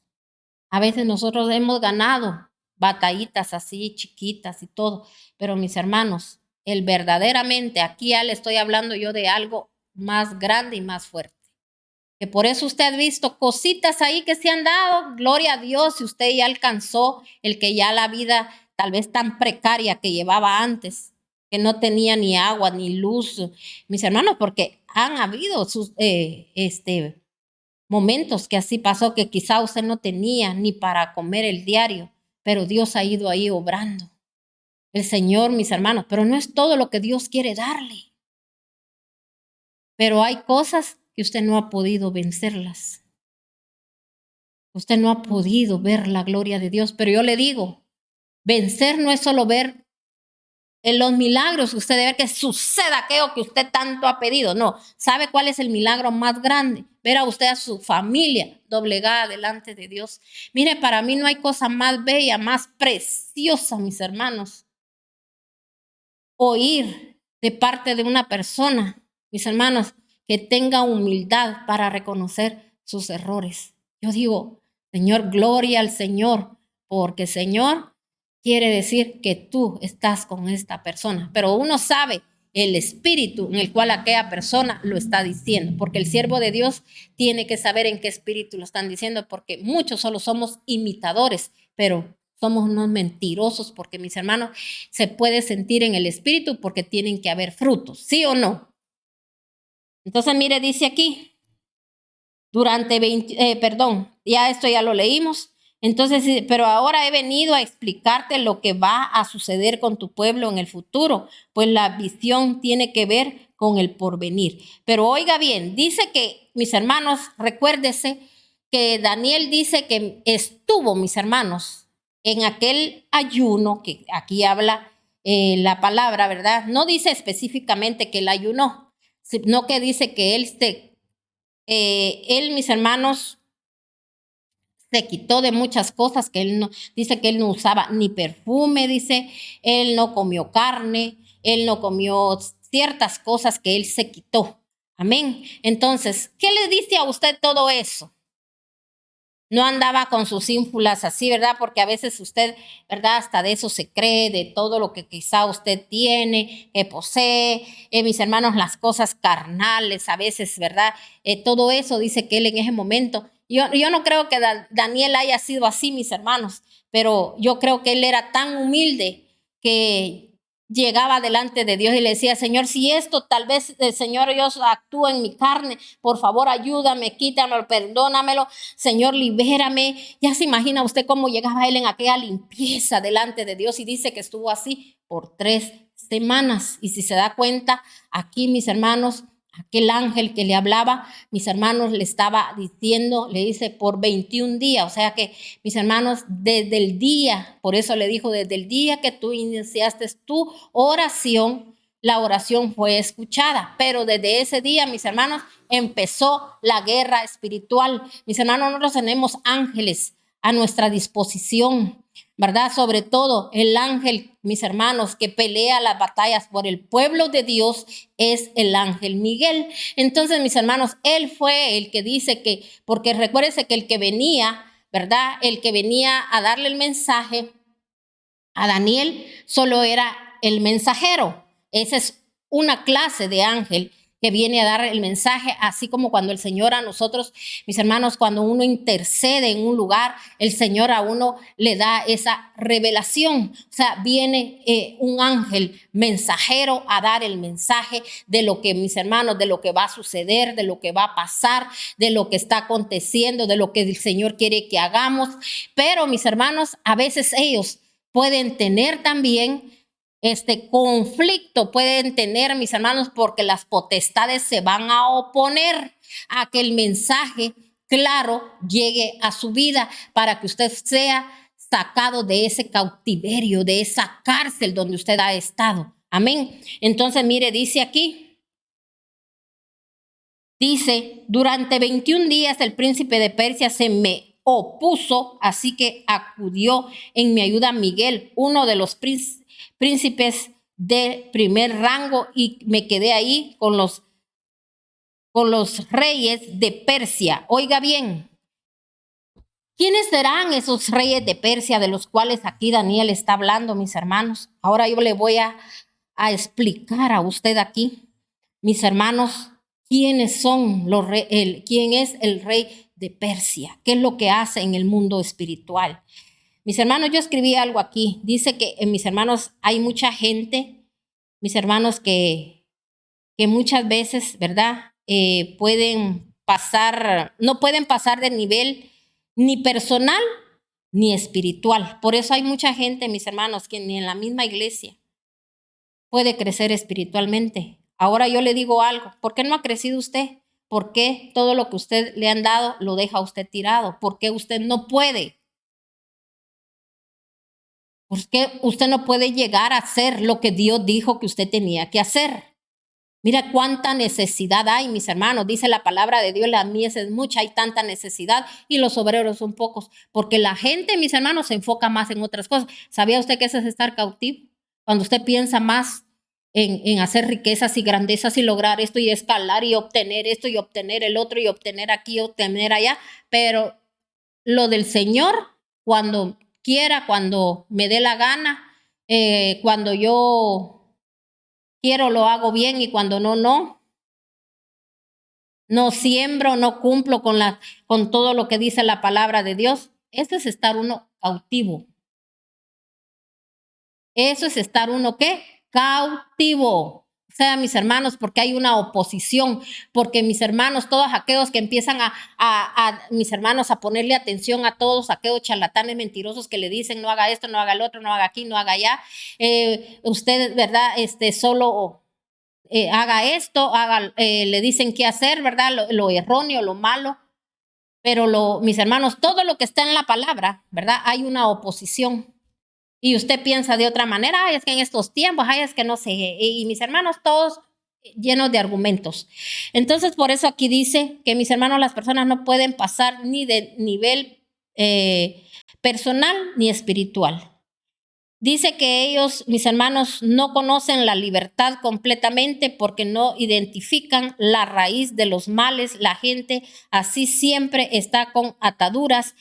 A veces nosotros hemos ganado batallitas así chiquitas y todo, pero mis hermanos, verdaderamente, aquí ya le estoy hablando yo de algo más grande y más fuerte. Que por eso usted ha visto cositas ahí que se han dado, gloria a Dios, si usted ya alcanzó el que ya la vida tal vez tan precaria que llevaba antes, que no tenía ni agua ni luz, mis hermanos, porque han habido sus momentos que así pasó, que quizá usted no tenía ni para comer el diario, pero Dios ha ido ahí obrando. El Señor, mis hermanos, pero no es todo lo que Dios quiere darle. Pero hay cosas que usted no ha podido vencerlas. Usted no ha podido ver la gloria de Dios, pero yo le digo, vencer no es solo ver en los milagros, usted debe ver que suceda aquello que usted tanto ha pedido. No, ¿sabe cuál es el milagro más grande? Ver a usted a su familia doblegada delante de Dios. Mire, para mí no hay cosa más bella, más preciosa, mis hermanos, oír de parte de una persona, mis hermanos, que tenga humildad para reconocer sus errores. Yo digo, Señor, gloria al Señor, porque Señor quiere decir que tú estás con esta persona, pero uno sabe el espíritu en el cual aquella persona lo está diciendo, porque el siervo de Dios tiene que saber en qué espíritu lo están diciendo, porque muchos solo somos imitadores, pero somos unos mentirosos, porque mis hermanos, se puede sentir en el espíritu porque tienen que haber frutos, ¿sí o no? Entonces, mire, dice aquí, ya esto ya lo leímos. Entonces, pero ahora he venido a explicarte lo que va a suceder con tu pueblo en el futuro, pues la visión tiene que ver con el porvenir. Pero oiga bien, dice que, mis hermanos, recuérdese que Daniel dice que estuvo, mis hermanos, en aquel ayuno que aquí habla la palabra, ¿verdad? No dice específicamente que él ayunó, sino que dice que él, mis hermanos, se quitó de muchas cosas que él no, dice que él no usaba ni perfume, dice, él no comió carne, él no comió ciertas cosas que él se quitó. Amén. Entonces, ¿qué le dice a usted todo eso? No andaba con sus ínfulas así, ¿verdad? Porque a veces usted, ¿verdad? Hasta de eso se cree, de todo lo que quizá usted tiene, que posee, mis hermanos, las cosas carnales, a veces, ¿verdad? Todo eso dice que él en ese momento, yo no creo que Daniel haya sido así, mis hermanos, pero yo creo que él era tan humilde que llegaba delante de Dios y le decía, Señor, si esto tal vez, Señor, Dios actúa en mi carne, por favor ayúdame, quítamelo, perdónamelo, Señor, libérame. Ya se imagina usted cómo llegaba él en aquella limpieza delante de Dios, y dice que estuvo así por 3 semanas. Y si se da cuenta, aquí, mis hermanos, aquel ángel que le hablaba, mis hermanos, le estaba diciendo, le dice por 21 días, o sea que, mis hermanos, desde el día, por eso le dijo, desde el día que tú iniciaste tu oración, la oración fue escuchada. Pero desde ese día, mis hermanos, empezó la guerra espiritual. Mis hermanos, nosotros tenemos ángeles a nuestra disposición, ¿verdad? Sobre todo el ángel, mis hermanos, que pelea las batallas por el pueblo de Dios es el ángel Miguel. Entonces, mis hermanos, él fue el que dice que, porque recuérdense que el que venía, ¿verdad? El que venía a darle el mensaje a Daniel solo era el mensajero. Esa es una clase de ángel que viene a dar el mensaje, así como cuando el Señor a nosotros, mis hermanos, cuando uno intercede en un lugar, el Señor a uno le da esa revelación. O sea, viene un ángel mensajero a dar el mensaje de lo que, mis hermanos, de lo que va a suceder, de lo que va a pasar, de lo que está aconteciendo, de lo que el Señor quiere que hagamos. Pero, mis hermanos, a veces ellos pueden tener también conflicto, pueden tener, mis hermanos, porque las potestades se van a oponer a que el mensaje claro llegue a su vida para que usted sea sacado de ese cautiverio, de esa cárcel donde usted ha estado. Amén. Entonces, mire, dice aquí, dice, durante 21 días el príncipe de Persia se me opuso, así que acudió en mi ayuda Miguel, uno de los príncipes de primer rango, y me quedé ahí con los reyes de Persia. Oiga bien, ¿quiénes serán esos reyes de Persia de los cuales aquí Daniel está hablando, mis hermanos? Ahora yo le voy a explicar a usted aquí, mis hermanos, quiénes son quién es el rey de Persia, qué es lo que hace en el mundo espiritual. Mis hermanos, yo escribí algo aquí. Dice que mis hermanos hay mucha gente, mis hermanos, que muchas veces, ¿verdad? Pueden pasar, no pueden pasar de nivel ni personal ni espiritual. Por eso hay mucha gente, mis hermanos, que ni en la misma iglesia puede crecer espiritualmente. Ahora yo le digo algo, ¿por qué no ha crecido usted? ¿Por qué todo lo que usted le han dado lo deja usted tirado? ¿Por qué usted no puede? Porque usted no puede llegar a hacer lo que Dios dijo que usted tenía que hacer. Mira cuánta necesidad hay, mis hermanos. Dice la palabra de Dios, la mies es mucha, hay tanta necesidad y los obreros son pocos. Porque la gente, mis hermanos, se enfoca más en otras cosas. ¿Sabía usted que eso es estar cautivo? Cuando usted piensa más en hacer riquezas y grandezas y lograr esto y escalar y obtener esto y obtener el otro y obtener aquí y obtener allá. Pero lo del Señor, cuando quiera, cuando me dé la gana, cuando yo quiero lo hago bien y cuando no, no. No siembro, no cumplo con todo lo que dice la palabra de Dios. Eso es estar uno cautivo. Eso es estar uno, ¿qué? Cautivo. O sea, mis hermanos, porque hay una oposición, porque mis hermanos, todos aquellos que empiezan mis hermanos, a ponerle atención a todos aquellos charlatanes mentirosos que le dicen no haga esto, no haga el otro, no haga aquí, no haga allá. Usted, ¿verdad? Solo haga esto, le dicen qué hacer, ¿verdad? Lo erróneo, lo malo. Pero mis hermanos, todo lo que está en la palabra, ¿verdad? Hay una oposición. Y usted piensa de otra manera, ay, es que en estos tiempos, ay, es que no sé. Y mis hermanos, todos llenos de argumentos. Entonces, por eso aquí dice que mis hermanos, las personas no pueden pasar ni de nivel personal ni espiritual. Dice que ellos, mis hermanos, no conocen la libertad completamente porque no identifican la raíz de los males. La gente así siempre está con ataduras.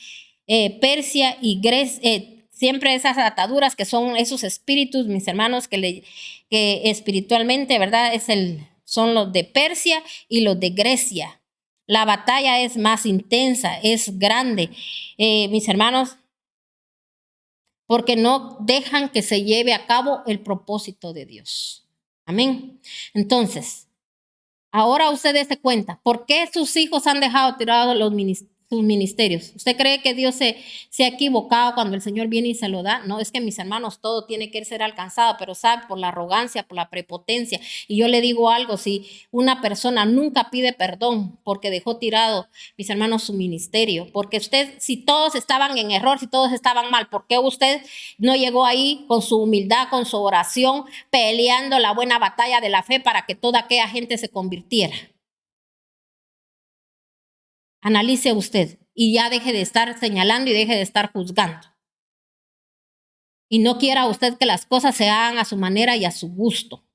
Persia y Grecia, siempre esas ataduras que son esos espíritus, mis hermanos, que espiritualmente, ¿verdad? Son los de Persia y los de Grecia. La batalla es más intensa, es grande. Mis hermanos, porque no dejan que se lleve a cabo el propósito de Dios. Amén. Entonces, ahora ustedes se cuenta, ¿por qué sus hijos han dejado tirados sus ministerios. ¿Usted cree que Dios se ha equivocado cuando el Señor viene y se lo da? No, es que mis hermanos, todo tiene que ser alcanzado, pero sabe, por la arrogancia, por la prepotencia. Y yo le digo algo, si una persona nunca pide perdón porque dejó tirado, mis hermanos, su ministerio, porque usted, si todos estaban en error, si todos estaban mal, ¿por qué usted no llegó ahí con su humildad, con su oración, peleando la buena batalla de la fe para que toda aquella gente se convirtiera? Analice usted y ya deje de estar señalando y deje de estar juzgando. Y no quiera usted que las cosas se hagan a su manera y a su gusto.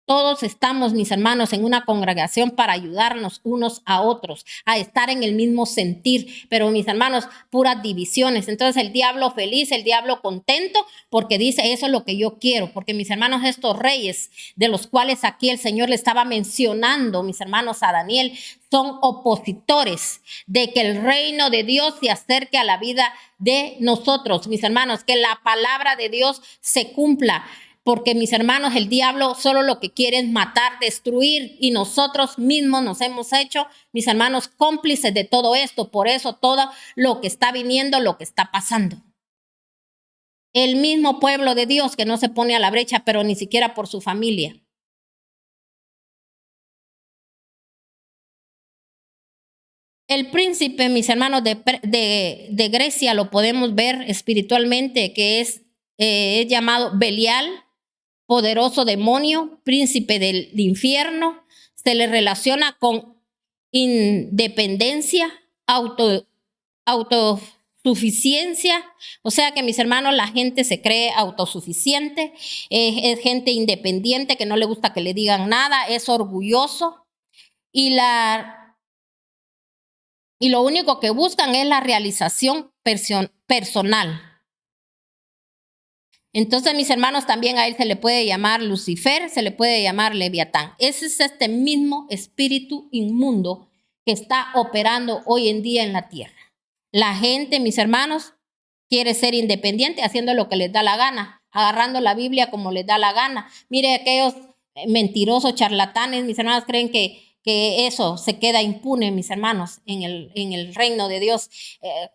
Todos estamos, mis hermanos, en una congregación para ayudarnos unos a otros, a estar en el mismo sentir. Pero, mis hermanos, puras divisiones. Entonces, el diablo feliz, el diablo contento, porque dice, eso es lo que yo quiero. Porque, mis hermanos, estos reyes de los cuales aquí el Señor le estaba mencionando, mis hermanos, a Daniel, son opositores de que el reino de Dios se acerque a la vida de nosotros, mis hermanos, que la palabra de Dios se cumpla. Porque, mis hermanos, el diablo solo lo que quiere es matar, destruir, y nosotros mismos nos hemos hecho, mis hermanos, cómplices de todo esto. Por eso todo lo que está viniendo, lo que está pasando. El mismo pueblo de Dios que no se pone a la brecha, pero ni siquiera por su familia. El príncipe, mis hermanos, de Grecia lo podemos ver espiritualmente, que es llamado Belial, poderoso demonio, príncipe del infierno. Se le relaciona con independencia, autosuficiencia. O sea que, mis hermanos, la gente se cree autosuficiente, es gente independiente que no le gusta que le digan nada, es orgulloso y lo único que buscan es la realización personal. Entonces, mis hermanos, también a él se le puede llamar Lucifer, se le puede llamar Leviatán. Ese es este mismo espíritu inmundo que está operando hoy en día en la tierra. La gente, mis hermanos, quiere ser independiente haciendo lo que les da la gana, agarrando la Biblia como les da la gana. Mire, aquellos mentirosos, charlatanes, mis hermanos, creen que eso se queda impune, mis hermanos, en el reino de Dios,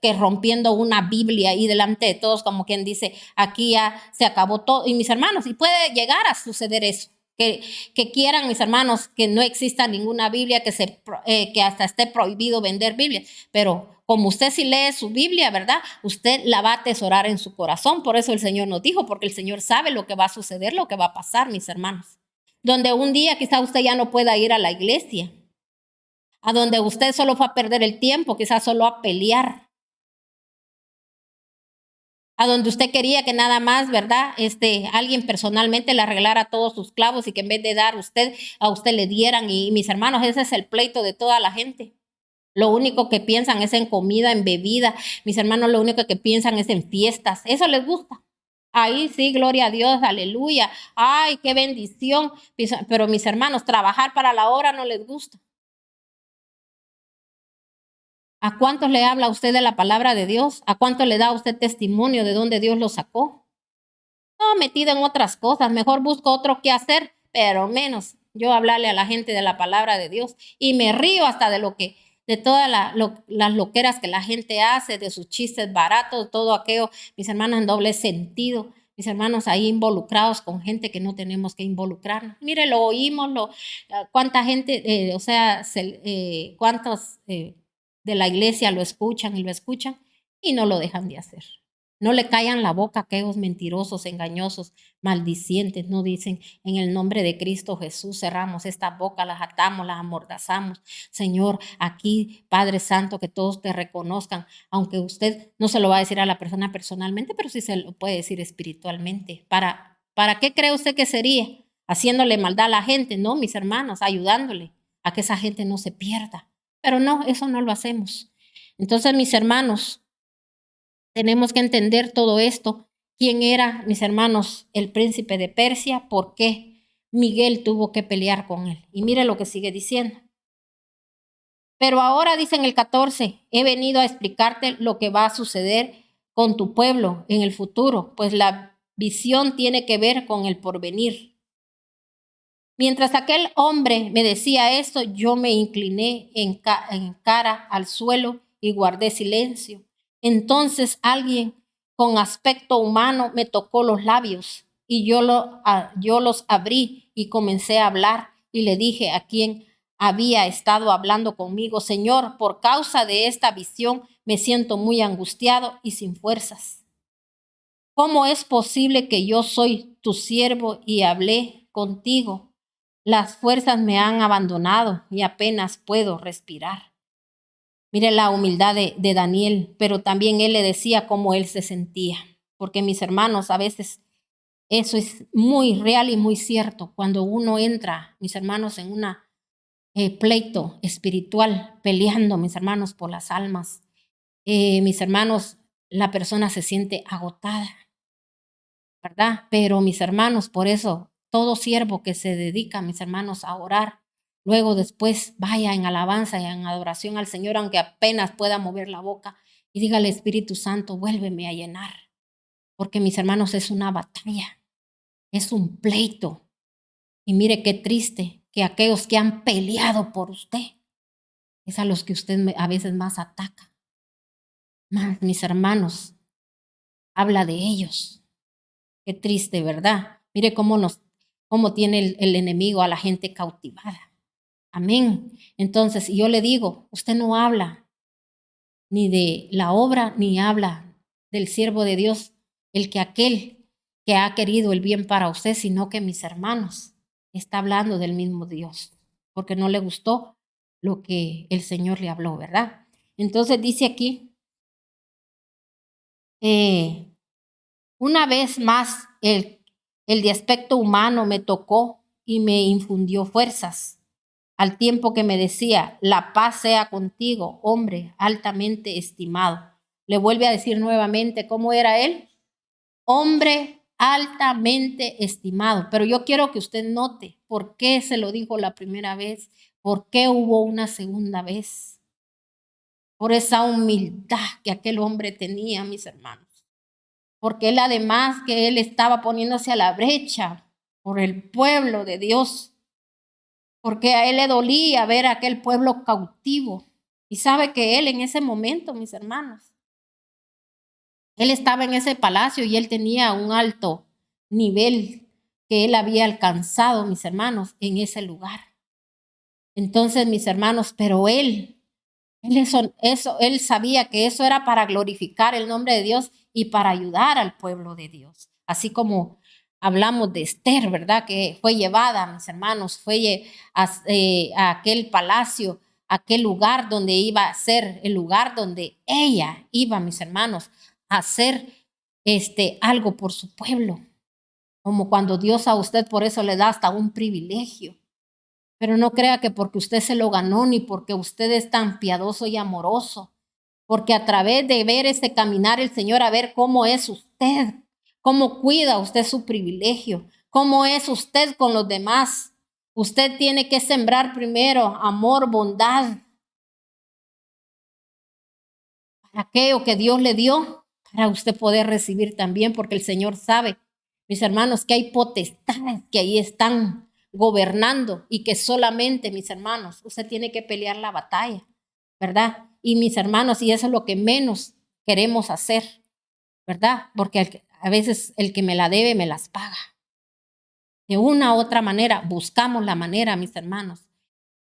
que rompiendo una Biblia ahí delante de todos, como quien dice, aquí ya se acabó todo. Y mis hermanos, y puede llegar a suceder eso, que quieran, mis hermanos, que no exista ninguna Biblia, que hasta esté prohibido vender Biblias, pero como usted sí lee su Biblia, ¿verdad? Usted la va a atesorar en su corazón. Por eso el Señor nos dijo, porque el Señor sabe lo que va a suceder, lo que va a pasar, mis hermanos. Donde un día quizá usted ya no pueda ir a la iglesia, a donde usted solo fue a perder el tiempo, quizás solo a pelear, a donde usted quería que nada más, ¿verdad? Alguien personalmente le arreglara todos sus clavos y que en vez de dar a usted le dieran. Y mis hermanos, ese es el pleito de toda la gente. Lo único que piensan es en comida, en bebida. Mis hermanos, lo único que piensan es en fiestas. Eso les gusta. Ahí sí, gloria a Dios, aleluya. Ay, qué bendición. Pero, mis hermanos, trabajar para la obra no les gusta. ¿A cuántos le habla usted de la palabra de Dios? ¿A cuánto le da usted testimonio de dónde Dios lo sacó? No, metido en otras cosas. Mejor busco otro que hacer, pero menos yo hablarle a la gente de la palabra de Dios. Y me río hasta de todas las loqueras que la gente hace, de sus chistes baratos, todo aquello, mis hermanos, en doble sentido. Mis hermanos ahí involucrados con gente que no tenemos que involucrarnos. Mire, lo oímos, cuánta gente, cuántos de la iglesia lo escuchan y no lo dejan de hacer. No le callan la boca a aquellos mentirosos, engañosos, maldicientes. No dicen, en el nombre de Cristo Jesús cerramos esta boca, las atamos, las amordazamos. Señor, aquí, Padre Santo, que todos te reconozcan, aunque usted no se lo va a decir a la persona personalmente, pero sí se lo puede decir espiritualmente. ¿Para qué cree usted que sería? Haciéndole maldad a la gente, no, mis hermanos, ayudándole a que esa gente no se pierda. Pero no, eso no lo hacemos. Entonces, mis hermanos, tenemos que entender todo esto. ¿Quién era, mis hermanos, el príncipe de Persia? ¿Por qué Miguel tuvo que pelear con él? Y mire lo que sigue diciendo. Pero ahora, dice en el 14, he venido a explicarte lo que va a suceder con tu pueblo en el futuro, pues la visión tiene que ver con el porvenir. Mientras aquel hombre me decía esto, yo me incliné en cara al suelo y guardé silencio. Entonces alguien con aspecto humano me tocó los labios y yo los abrí y comencé a hablar y le dije a quien había estado hablando conmigo: Señor, por causa de esta visión me siento muy angustiado y sin fuerzas. ¿Cómo es posible que yo soy tu siervo y hablé contigo? Las fuerzas me han abandonado y apenas puedo respirar. Mire la humildad de Daniel, pero también él le decía cómo él se sentía. Porque mis hermanos, a veces eso es muy real y muy cierto. Cuando uno entra, mis hermanos, en una pleito espiritual, peleando, mis hermanos, por las almas, mis hermanos, la persona se siente agotada, ¿verdad? Pero mis hermanos, por eso, todo siervo que se dedica, mis hermanos, a orar, luego después vaya en alabanza y en adoración al Señor, aunque apenas pueda mover la boca, y diga al Espíritu Santo: vuélveme a llenar. Porque mis hermanos, es una batalla, es un pleito. Y mire qué triste que aquellos que han peleado por usted es a los que usted a veces más ataca. Más, mis hermanos, habla de ellos. Qué triste, ¿verdad? Mire cómo tiene el enemigo a la gente cautivada. Amén. Entonces, yo le digo, usted no habla ni de la obra, ni habla del siervo de Dios, aquel que ha querido el bien para usted, sino que mis hermanos está hablando del mismo Dios, porque no le gustó lo que el Señor le habló, ¿verdad? Entonces dice aquí, una vez más, el de aspecto humano me tocó y me infundió fuerzas, al tiempo que me decía: la paz sea contigo, hombre altamente estimado. Le vuelve a decir nuevamente cómo era él: hombre altamente estimado. Pero yo quiero que usted note por qué se lo dijo la primera vez, por qué hubo una segunda vez. Por esa humildad que aquel hombre tenía, mis hermanos. Porque él, además que él estaba poniéndose a la brecha por el pueblo de Dios, porque a él le dolía ver a aquel pueblo cautivo. Y sabe que él en ese momento, mis hermanos, él estaba en ese palacio y él tenía un alto nivel que él había alcanzado, mis hermanos, en ese lugar. Entonces, mis hermanos, pero él sabía que eso era para glorificar el nombre de Dios y para ayudar al pueblo de Dios. Así como hablamos de Esther, ¿verdad? Que fue llevada, mis hermanos, fue a aquel palacio, aquel lugar donde iba a ser el lugar donde ella iba, mis hermanos, a hacer algo por su pueblo. Como cuando Dios a usted por eso le da hasta un privilegio. Pero no crea que porque usted se lo ganó, ni porque usted es tan piadoso y amoroso. Porque a través de ver ese caminar el Señor, a ver cómo es usted, cómo cuida usted su privilegio, cómo es usted con los demás. Usted tiene que sembrar primero amor, bondad, para aquello que Dios le dio, para usted poder recibir también, porque el Señor sabe, mis hermanos, que hay potestades que ahí están gobernando y que solamente, mis hermanos, usted tiene que pelear la batalla, ¿verdad? Y mis hermanos, y eso es lo que menos queremos hacer, ¿verdad? Porque a veces el que me la debe me las paga. De una u otra manera, buscamos la manera, mis hermanos,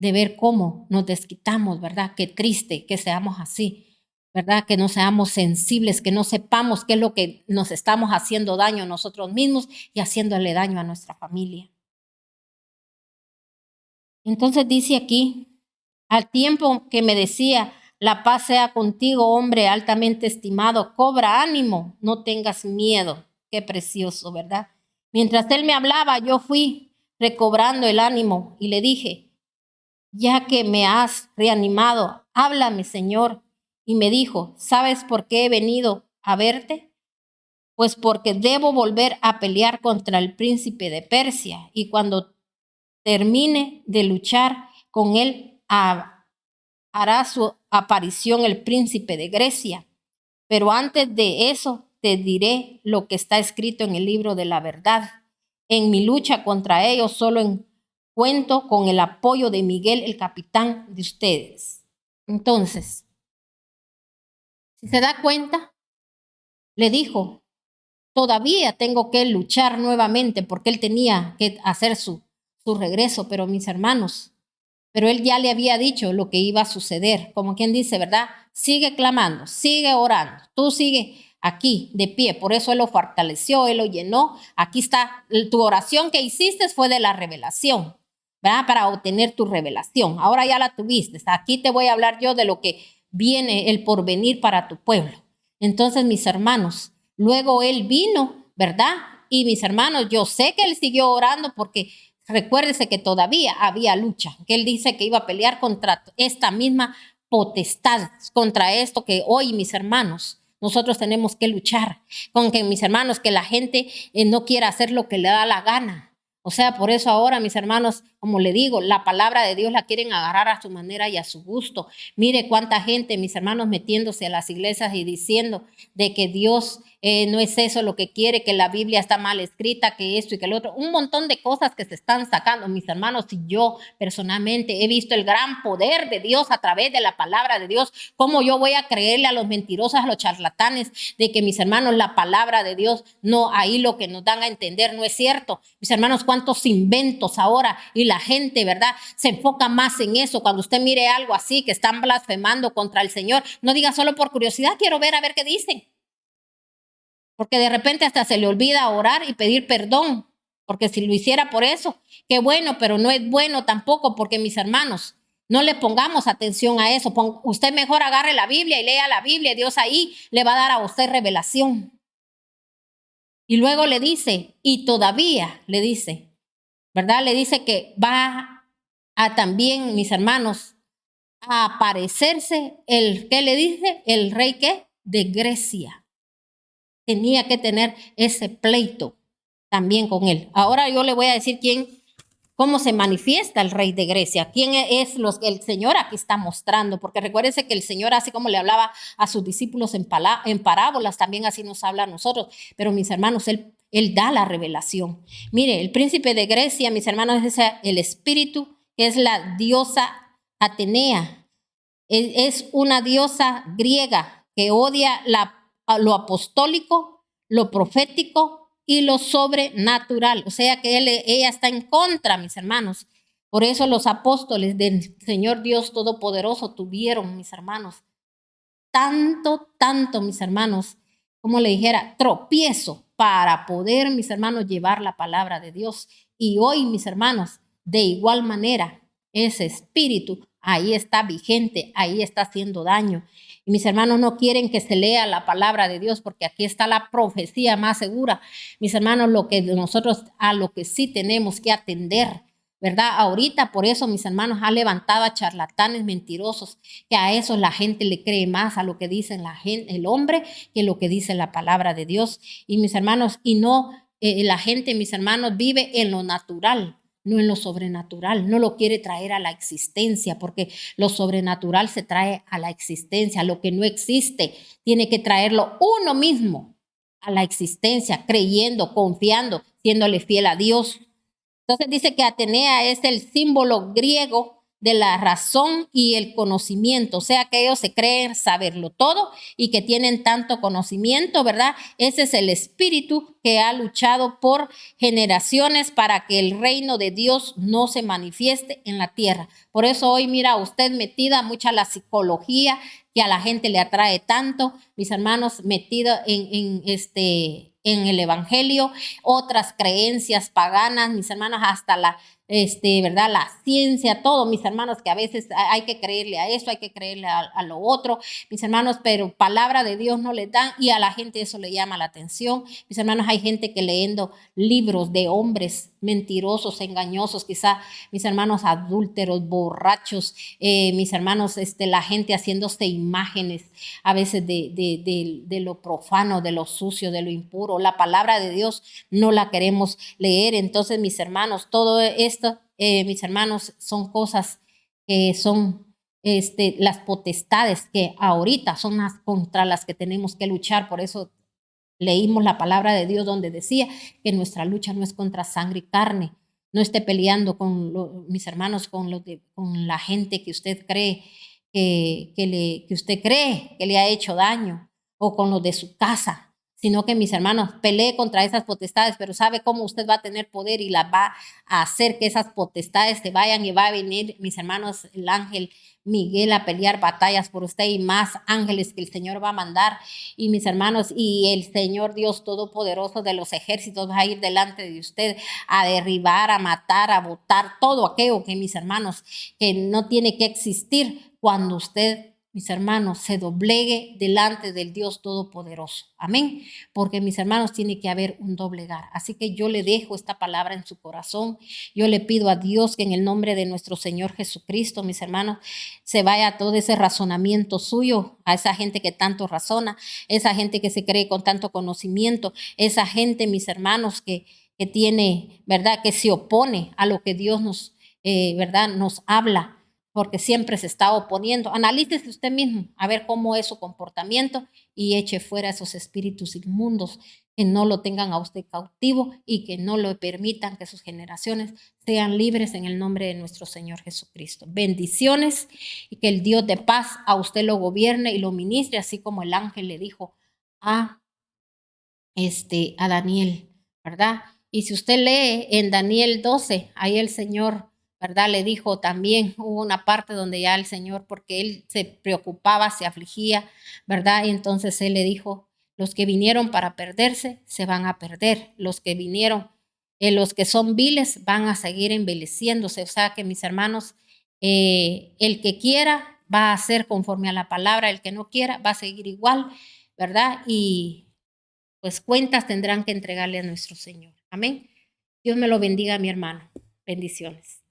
de ver cómo nos desquitamos, ¿verdad? Qué triste que seamos así, ¿verdad? Que no seamos sensibles, que no sepamos qué es lo que nos estamos haciendo daño a nosotros mismos y haciéndole daño a nuestra familia. Entonces dice aquí, al tiempo que me decía: la paz sea contigo, hombre altamente estimado, cobra ánimo, no tengas miedo. Qué precioso, ¿verdad? Mientras él me hablaba, yo fui recobrando el ánimo y le dije: ya que me has reanimado, háblame, Señor. Y me dijo: ¿sabes por qué he venido a verte? Pues porque debo volver a pelear contra el príncipe de Persia, y cuando termine de luchar con él, hará su aparición el príncipe de Grecia. Pero antes de eso te diré lo que está escrito en el libro de la verdad. En mi lucha contra ellos solo cuento con el apoyo de Miguel, el capitán de ustedes. Entonces, Si se da cuenta, le dijo, todavía tengo que luchar nuevamente porque él tenía que hacer su regreso, pero mis hermanos, pero él ya le había dicho lo que iba a suceder, como quien dice, ¿verdad? Sigue clamando, sigue orando, tú sigue aquí de pie, por eso él lo fortaleció, él lo llenó. Aquí está, tu oración que hiciste fue de la revelación, ¿verdad? Para obtener tu revelación. Ahora ya la tuviste. Aquí te voy a hablar yo de lo que viene, el porvenir para tu pueblo. Entonces, mis hermanos, luego él vino, ¿verdad? Y mis hermanos, yo sé que él siguió orando porque recuérdese que todavía había lucha, que él dice que iba a pelear contra esta misma potestad, contra esto que hoy, mis hermanos, nosotros tenemos que luchar con que, mis hermanos, que la gente no quiera hacer lo que le da la gana. O sea, por eso ahora, mis hermanos, como le digo, la palabra de Dios la quieren agarrar a su manera y a su gusto. Mire cuánta gente, mis hermanos, metiéndose a las iglesias y diciendo de que Dios no es eso lo que quiere, que la Biblia está mal escrita, que esto y que el otro. Un montón de cosas que se están sacando, mis hermanos, y yo personalmente he visto el gran poder de Dios a través de la palabra de Dios. ¿Cómo yo voy a creerle a los mentirosos, a los charlatanes, de que, mis hermanos, la palabra de Dios, no, ahí lo que nos dan a entender no es cierto? Mis hermanos, cuántos inventos ahora, y la gente, ¿verdad?, se enfoca más en eso. Cuando usted mire algo así, que están blasfemando contra el Señor, no diga solo por curiosidad, quiero ver a ver qué dicen. Porque de repente hasta se le olvida orar y pedir perdón. Porque si lo hiciera por eso, qué bueno, pero no es bueno tampoco, porque, mis hermanos, no le pongamos atención a eso. Usted mejor agarre la Biblia y lea la Biblia. Dios ahí le va a dar a usted revelación. Y luego le dice, y todavía le dice, ¿verdad? Le dice que va a también, mis hermanos, a aparecerse ¿qué le dice? El rey, ¿qué? De Grecia. Tenía que tener ese pleito también con él. Ahora yo le voy a decir cómo se manifiesta el rey de Grecia, quién es los que el Señor aquí está mostrando, porque recuérdense que el Señor, así como le hablaba a sus discípulos en parábolas, también así nos habla a nosotros. Pero, mis hermanos, él da la revelación. Mire, el príncipe de Grecia, mis hermanos, es el espíritu, que es la diosa Atenea. Es una diosa griega que odia lo apostólico, lo profético y lo sobrenatural. O sea que ella está en contra, mis hermanos. Por eso los apóstoles del Señor Dios Todopoderoso tuvieron, mis hermanos, tanto, mis hermanos, como le dijera, tropiezo para poder, mis hermanos, llevar la palabra de Dios. Y hoy, mis hermanos, de igual manera, ese espíritu ahí está vigente, ahí está haciendo daño. Y mis hermanos no quieren que se lea la palabra de Dios, porque aquí está la profecía más segura. Mis hermanos, a lo que sí tenemos que atender, ¿verdad? Ahorita, por eso, mis hermanos, ha levantado a charlatanes mentirosos, que a eso la gente le cree más a lo que dicen el hombre, que lo que dice la palabra de Dios. Y, mis hermanos, la gente, mis hermanos, vive en lo natural, no en lo sobrenatural. No lo quiere traer a la existencia, porque lo sobrenatural se trae a la existencia. Lo que no existe tiene que traerlo uno mismo a la existencia, creyendo, confiando, siéndole fiel a Dios. Entonces dice que Atenea es el símbolo griego de la razón y el conocimiento, o sea que ellos se creen saberlo todo y que tienen tanto conocimiento, ¿verdad? Ese es el espíritu que ha luchado por generaciones para que el reino de Dios no se manifieste en la tierra. Por eso hoy mira usted metida mucha la psicología que a la gente le atrae tanto, mis hermanos, metida en el evangelio, otras creencias paganas, mis hermanos, hasta ¿verdad? La ciencia, todo, mis hermanos, que a veces hay que creerle a eso, hay que creerle a lo otro, mis hermanos, pero palabra de Dios no le dan y a la gente eso le llama la atención. Mis hermanos, hay gente que leyendo libros de hombres mentirosos, engañosos, quizá, mis hermanos, adúlteros, borrachos, mis hermanos, la gente haciéndose imágenes a veces de lo profano, de lo sucio, de lo impuro. La palabra de Dios no la queremos leer. Entonces, mis hermanos, todo esto, mis hermanos, son cosas que son las potestades que ahorita son las contra las que tenemos que luchar. Por eso leímos la palabra de Dios donde decía que nuestra lucha no es contra sangre y carne. No esté peleando mis hermanos, con la gente que usted cree que usted cree que le ha hecho daño, o con los de su casa, sino que, mis hermanos, pelee contra esas potestades, pero sabe cómo usted va a tener poder y las va a hacer que esas potestades se vayan, y va a venir, mis hermanos, el ángel Miguel a pelear batallas por usted, y más ángeles que el Señor va a mandar. Y, mis hermanos, y el Señor Dios Todopoderoso de los ejércitos va a ir delante de usted a derribar, a matar, a botar todo aquello que, mis hermanos, que no tiene que existir cuando usted, mis hermanos, se doblegue delante del Dios Todopoderoso. Amén. Porque, mis hermanos, tiene que haber un doblegar. Así que yo le dejo esta palabra en su corazón. Yo le pido a Dios que en el nombre de nuestro Señor Jesucristo, mis hermanos, se vaya todo ese razonamiento suyo a esa gente que tanto razona, esa gente que se cree con tanto conocimiento, esa gente, mis hermanos, que tiene, ¿verdad?, que se opone a lo que Dios nos, ¿verdad?, nos habla, porque siempre se está oponiendo. Analícese usted mismo a ver cómo es su comportamiento y eche fuera esos espíritus inmundos que no lo tengan a usted cautivo y que no lo permitan que sus generaciones sean libres en el nombre de nuestro Señor Jesucristo. Bendiciones, y que el Dios de paz a usted lo gobierne y lo ministre, así como el ángel le dijo a, a Daniel, ¿verdad? Y si usted lee en Daniel 12, ahí el Señor, ¿verdad?, le dijo también, hubo una parte donde ya el Señor, porque él se preocupaba, se afligía, ¿verdad? Y entonces él le dijo, los que vinieron para perderse se van a perder, los que vinieron, los que son viles van a seguir envileciéndose. O sea que, mis hermanos, el que quiera va a hacer conforme a la palabra, el que no quiera va a seguir igual, ¿verdad? Y pues cuentas tendrán que entregarle a nuestro Señor. Amén. Dios me lo bendiga, mi hermano. Bendiciones.